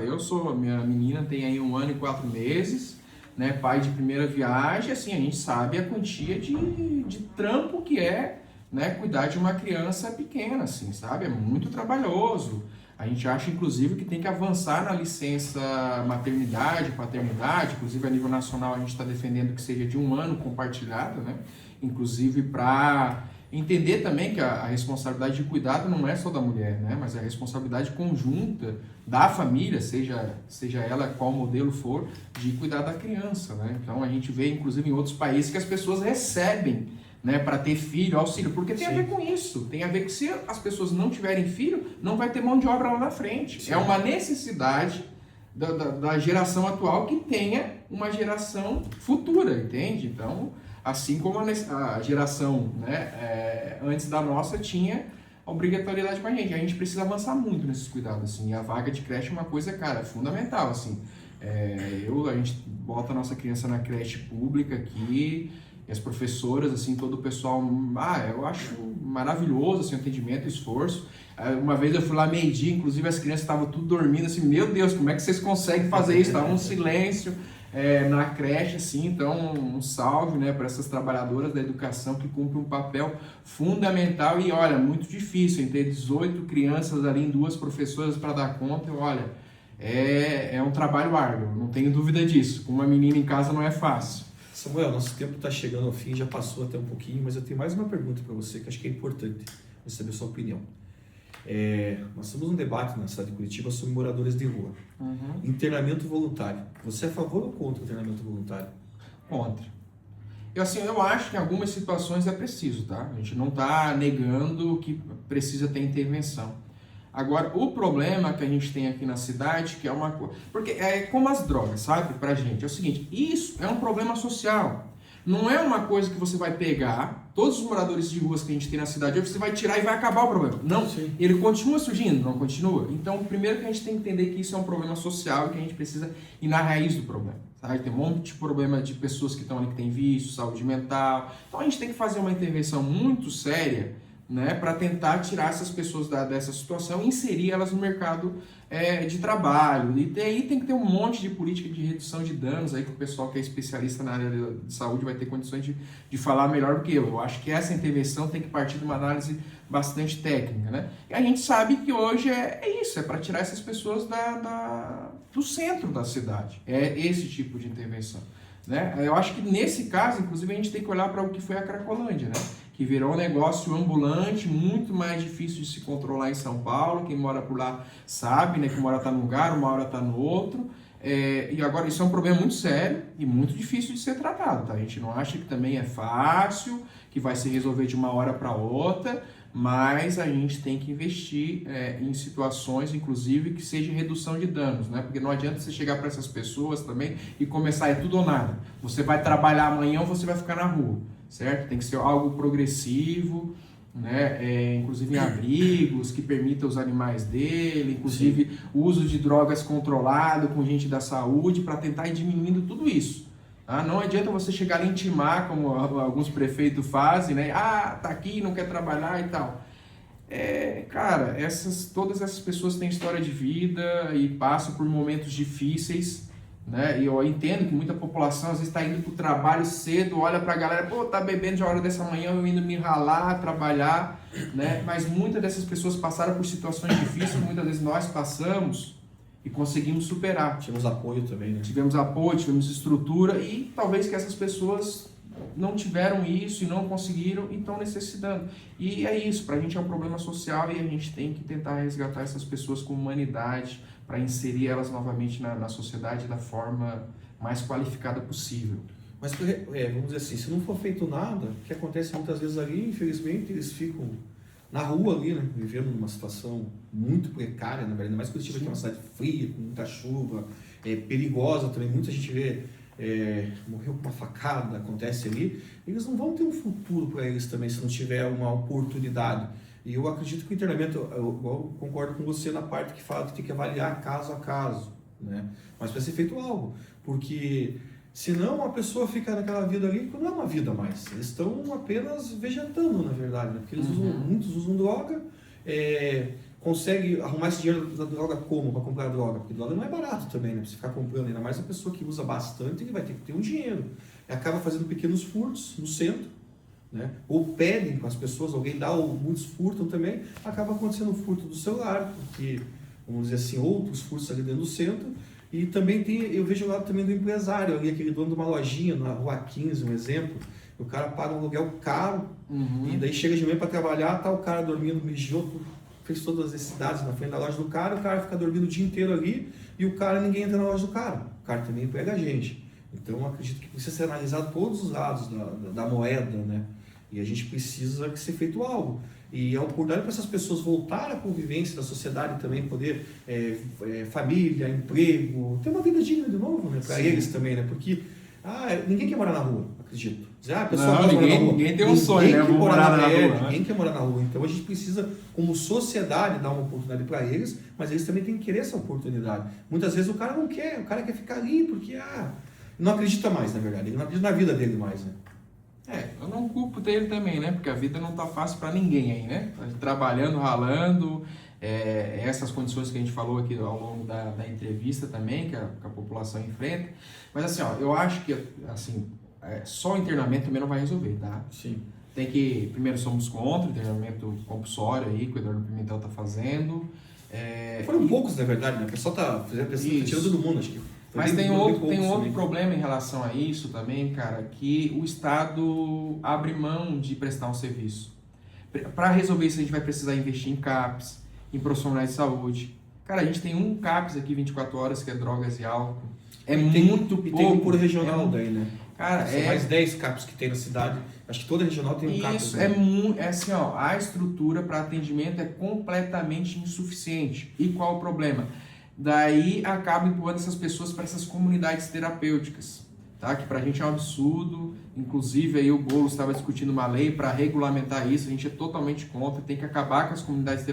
minha menina tem aí 1 ano e 4 meses, né? Pai de primeira viagem, assim, a gente sabe a quantia de trampo que é, né, cuidar de uma criança pequena, assim, sabe? É muito trabalhoso. A gente acha, inclusive, que tem que avançar na licença maternidade, paternidade, inclusive a nível nacional a gente está defendendo que seja de 1 ano compartilhado, né? Inclusive para entender também que a responsabilidade de cuidado não é só da mulher, né? Mas é a responsabilidade conjunta da família, seja ela qual modelo for, de cuidar da criança, né? Então a gente vê, inclusive, em outros países que as pessoas recebem, né, para ter filho, auxílio, porque tem a ver com isso, tem a ver que se as pessoas não tiverem filho, não vai ter mão de obra lá na frente. Sim. É uma necessidade da geração atual que tenha uma geração futura, entende? Então, assim como a geração, né, antes da nossa tinha a obrigatoriedade com a gente precisa avançar muito nesses cuidados, assim, e a vaga de creche é uma coisa, cara, fundamental, assim. A gente bota a nossa criança na creche pública aqui, e as professoras, assim, todo o pessoal, eu acho maravilhoso, assim, o atendimento, o esforço. Uma vez eu fui lá meio-dia, inclusive as crianças estavam tudo dormindo, assim, meu Deus, como é que vocês conseguem fazer isso? Estava um silêncio na creche, assim, então um salve, né, para essas trabalhadoras da educação que cumprem um papel fundamental e, olha, muito difícil, em ter 18 crianças ali em 2 professoras para dar conta, olha, é um trabalho árduo, não tenho dúvida disso. Com uma menina em casa não é fácil. Samuel, nosso tempo está chegando ao fim, já passou até um pouquinho, mas eu tenho mais uma pergunta para você que acho que é importante saber a sua opinião. Nós temos um debate na cidade de Curitiba sobre moradores de rua. Uhum. Internamento voluntário. Você é a favor ou contra o internamento voluntário? Contra. Eu acho que em algumas situações é preciso, tá? A gente não está negando que precisa ter intervenção. Agora, o problema que a gente tem aqui na cidade, que é uma coisa... Porque é como as drogas, sabe? Pra gente, é o seguinte, isso é um problema social. Não é uma coisa que você vai pegar, todos os moradores de ruas que a gente tem na cidade, você vai tirar e vai acabar o problema. Não, sim. Ele continua surgindo, não continua? Então, primeiro que a gente tem que entender que isso é um problema social e que a gente precisa ir na raiz do problema. Sabe? Tem um monte de problema de pessoas que estão ali que têm vício, saúde mental. Então, a gente tem que fazer uma intervenção muito séria, né, para tentar tirar essas pessoas dessa situação e inserir elas no mercado de trabalho. E aí tem que ter um monte de política de redução de danos aí que o pessoal que é especialista na área de saúde vai ter condições de falar melhor do que eu. Eu acho que essa intervenção tem que partir de uma análise bastante técnica, né? E a gente sabe que hoje é isso, é para tirar essas pessoas do centro da cidade. É esse tipo de intervenção, né? Eu acho que nesse caso, inclusive, a gente tem que olhar para o que foi a Cracolândia, né? Que virou um negócio ambulante, muito mais difícil de se controlar em São Paulo. Quem mora por lá sabe, né, que uma hora está num lugar, uma hora está no outro. E agora isso é um problema muito sério e muito difícil de ser tratado, tá? A gente não acha que também é fácil, que vai se resolver de uma hora para outra, mas a gente tem que investir em situações, inclusive, que seja redução de danos, né? Porque não adianta você chegar para essas pessoas também e começar, é tudo ou nada. Você vai trabalhar amanhã ou você vai ficar na rua, certo? Tem que ser algo progressivo, né? Inclusive em abrigos que permitam os animais dele, inclusive o uso de drogas controlado com gente da saúde para tentar ir diminuindo tudo isso. Tá? Não adianta você chegar e intimar, como alguns prefeitos fazem, né? Tá aqui, não quer trabalhar e tal. Cara, todas essas pessoas têm história de vida e passam por momentos difíceis, né? E eu entendo que muita população às vezes está indo para o trabalho cedo, olha para a galera, tá bebendo de hora dessa manhã, eu indo me ralar, trabalhar, né? Mas muitas dessas pessoas passaram por situações difíceis, muitas vezes nós passamos e conseguimos superar. Tivemos apoio também, né? Tivemos apoio, tivemos estrutura e talvez que essas pessoas não tiveram isso e não conseguiram e estão necessitando. E é isso, para a gente é um problema social e a gente tem que tentar resgatar essas pessoas com humanidade, para inserir elas novamente na sociedade da forma mais qualificada possível. Mas, vamos dizer assim, se não for feito nada, o que acontece muitas vezes ali, infelizmente, eles ficam na rua ali, né, vivendo numa situação muito precária, na verdade, mais Curitiba, que é uma cidade fria, com muita chuva, perigosa também, muita gente vê, morreu com uma facada, acontece ali, eles não vão ter um futuro para eles também, se não tiver uma oportunidade. E eu acredito que o internamento, eu concordo com você na parte que fala que tem que avaliar caso a caso, né, mas para ser feito algo, porque senão a pessoa fica naquela vida ali que não é uma vida mais. Eles estão apenas vegetando, na verdade, né? Porque eles muitos usam droga, conseguem arrumar esse dinheiro da droga como? Para comprar droga? Porque droga não é barato também, né? Para você ficar comprando, ainda mais a pessoa que usa bastante, ele vai ter que ter um dinheiro. E acaba fazendo pequenos furtos no centro, né? Ou pedem com as pessoas, alguém dá, ou muitos furtam também, acaba acontecendo o furto do celular, porque, vamos dizer assim, outros furtos ali dentro do centro. E também eu vejo o lado também do empresário, ali, aquele dono de uma lojinha na Rua 15, um exemplo, o cara paga um aluguel caro, e daí chega de manhã para trabalhar, tá o cara dormindo, mijou, fez todas as necessidades na frente da loja do cara, o cara fica dormindo o dia inteiro ali, e o cara, ninguém entra na loja do cara, o cara também emprega a gente. Então, eu acredito que precisa ser analisado todos os lados da moeda, né? E a gente precisa ser feito algo. E a oportunidade para essas pessoas voltarem à convivência da sociedade também, poder, família, emprego, ter uma vida digna de novo, né? Para eles também, né? Porque ninguém quer morar na rua, acredito. A pessoa não, ninguém tem um sonho, né? Vou morar na rua. Ninguém quer morar na rua. Então a gente precisa, como sociedade, dar uma oportunidade para eles, mas eles também têm que querer essa oportunidade. Muitas vezes o cara não quer, o cara quer ficar ali porque não acredita mais, na verdade. Ele não acredita na vida dele mais, né? Eu não culpo dele também, né? Porque a vida não tá fácil para ninguém aí, né? Trabalhando, ralando, essas condições que a gente falou aqui ao longo da entrevista também, que a população enfrenta. Mas assim, eu acho que assim, só o internamento também não vai resolver, tá? Sim. Tem que, primeiro somos contra o internamento compulsório aí, que o Eduardo Pimentel tá fazendo. Foram poucos, na verdade, né? O pessoal tá tirando todo mundo, acho que. Mas tem outro problema em relação a isso também, cara, que o Estado abre mão de prestar um serviço. Para resolver isso, a gente vai precisar investir em CAPS, em profissionais de saúde. Cara, a gente tem um CAPS aqui 24 horas, que é drogas e álcool. Muito pouco. E tem um por regional daí, né? Cara, são mais 10 CAPS que tem na cidade. Acho que toda regional tem um CAPS. Isso, assim, a estrutura para atendimento é completamente insuficiente. E qual o problema? Daí acaba empurrando essas pessoas para essas comunidades terapêuticas, tá? Que pra gente é um absurdo. Inclusive aí o Boulos estava discutindo uma lei para regulamentar isso. A gente é totalmente contra, tem que acabar com as comunidades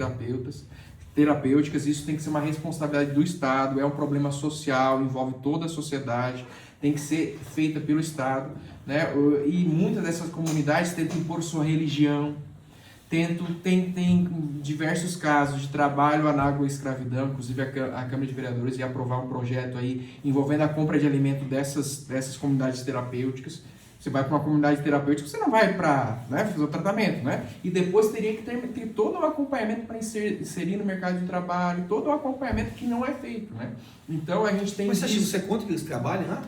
terapêuticas. Isso tem que ser uma responsabilidade do Estado, é um problema social, envolve toda a sociedade, tem que ser feita pelo Estado, né? E muitas dessas comunidades tentam impor sua religião. Tem diversos casos de trabalho análogo à escravidão, inclusive a Câmara de Vereadores ia aprovar um projeto aí envolvendo a compra de alimento dessas comunidades terapêuticas. Você vai para uma comunidade terapêutica, você não vai para fazer o tratamento, né? E depois teria que ter todo um acompanhamento para inserir no mercado de trabalho, todo um acompanhamento que não é feito, né? Então a gente tem... Mas você conta que eles trabalham lá?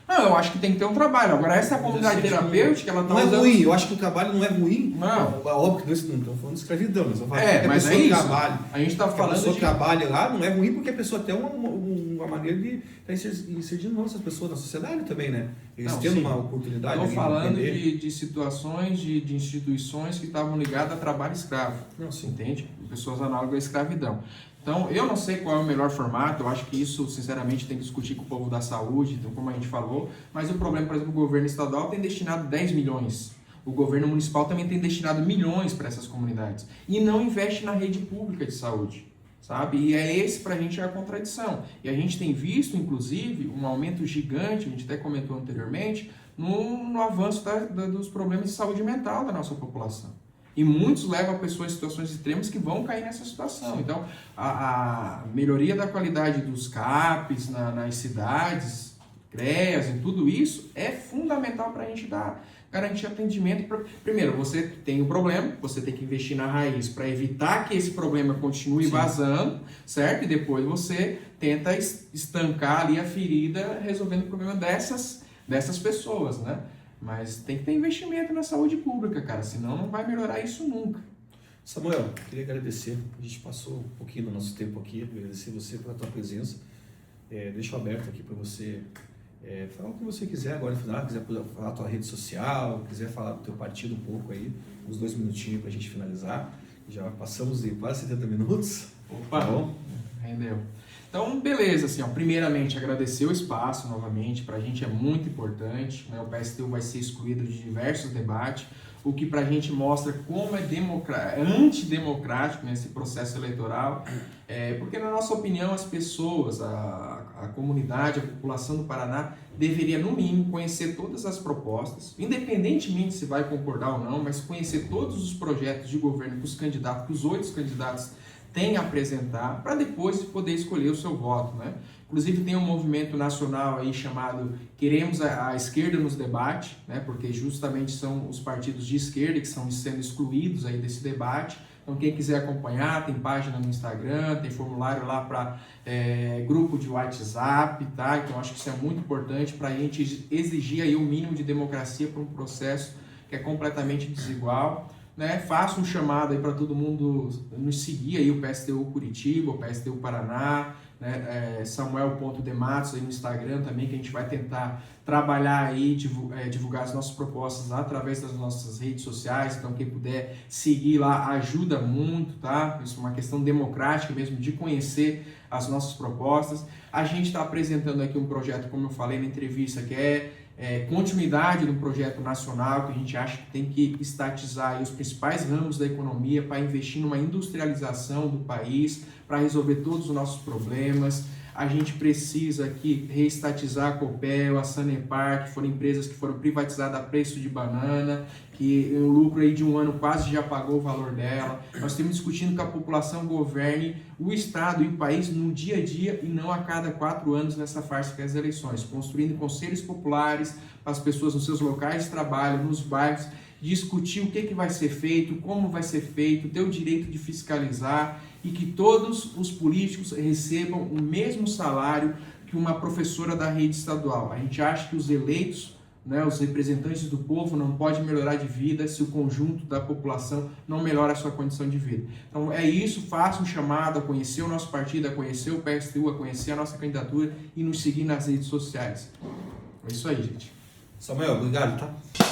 Não, eu acho que tem que ter um trabalho. Agora, essa comunidade terapêutica, ela tá não é ruim, eu acho que o trabalho não é ruim. Não. Óbvio que não estão falando de escravidão, mas eu falo que a pessoa trabalha. A gente está falando a pessoa trabalha lá, não é ruim porque a pessoa tem uma maneira de estar inserindo essas pessoas na sociedade também, né? Eles tendo uma oportunidade. Estou falando de situações, de instituições que estavam ligadas a trabalho escravo. Não, sim. Entende? Pessoas análogas à escravidão. Então, eu não sei qual é o melhor formato, eu acho que isso, sinceramente, tem que discutir com o povo da saúde, então, como a gente falou, mas o problema, por exemplo, o governo estadual tem destinado 10 milhões, o governo municipal também tem destinado milhões para essas comunidades, e não investe na rede pública de saúde, sabe? E esse, para a gente, é a contradição. E a gente tem visto, inclusive, um aumento gigante, a gente até comentou anteriormente, no avanço dos problemas de saúde mental da nossa população. E muitos levam a pessoas em situações extremas que vão cair nessa situação. Então, a melhoria da qualidade dos CAPs nas cidades, CREAS e tudo isso é fundamental para a gente garantir atendimento. Primeiro, você tem um problema, você tem que investir na raiz para evitar que esse problema continue vazando, certo? E depois você tenta estancar ali a ferida resolvendo o problema dessas pessoas, né? Mas tem que ter investimento na saúde pública, cara, senão não vai melhorar isso nunca. Samuel, queria agradecer, a gente passou um pouquinho do nosso tempo aqui, agradecer você pela tua presença, deixo aberto aqui para você falar o que você quiser agora no final, quiser falar da tua rede social, quiser falar do teu partido um pouco aí, uns 2 minutinhos para a gente finalizar, já passamos de quase 70 minutos. Opa, tá bom? Rendeu. Então, beleza, assim, ó, primeiramente agradecer o espaço novamente, para a gente é muito importante, né? O PSTU vai ser excluído de diversos debates, o que para a gente mostra como é antidemocrático nesse processo eleitoral, porque na nossa opinião as pessoas, a comunidade, a população do Paraná deveria no mínimo conhecer todas as propostas, independentemente se vai concordar ou não, mas conhecer todos os projetos de governo que os candidatos, que os 8 candidatos têm a apresentar, para depois poder escolher o seu voto, né? Inclusive tem um movimento nacional aí chamado Queremos a Esquerda nos Debates, né? Porque justamente são os partidos de esquerda que estão sendo excluídos aí desse debate. Então quem quiser acompanhar, tem página no Instagram, tem formulário lá para grupo de WhatsApp, tá? Então acho que isso é muito importante para a gente exigir aí o mínimo de democracia para um processo que é completamente desigual. Né? Faço um chamado aí para todo mundo nos seguir aí, o PSTU Curitiba, o PSTU Paraná, né? Samuel.dematos aí no Instagram também, que a gente vai tentar trabalhar aí, divulgar as nossas propostas através das nossas redes sociais. Então quem puder seguir lá ajuda muito, tá? Isso é uma questão democrática mesmo, de conhecer as nossas propostas. A gente está apresentando aqui um projeto, como eu falei na entrevista, que é continuidade do projeto nacional, que a gente acha que tem que estatizar aí os principais ramos da economia para investir numa industrialização do país, para resolver todos os nossos problemas. A gente precisa aqui reestatizar a Copel, a Sanepar, que foram empresas que foram privatizadas a preço de banana, que o lucro aí de um ano quase já pagou o valor dela. Nós estamos discutindo que a população governe o Estado e o país no dia a dia e não a cada 4 anos nessa farsa que é as eleições, construindo conselhos populares para as pessoas nos seus locais de trabalho, nos bairros, discutir o que vai ser feito, como vai ser feito, ter o direito de fiscalizar e que todos os políticos recebam o mesmo salário que uma professora da rede estadual. A gente acha que os eleitos, né, os representantes do povo não podem melhorar de vida se o conjunto da população não melhora a sua condição de vida. Então é isso, faça um chamado a conhecer o nosso partido, a conhecer o PSTU, a conhecer a nossa candidatura e nos seguir nas redes sociais. É isso aí, gente. Samuel, obrigado, tá?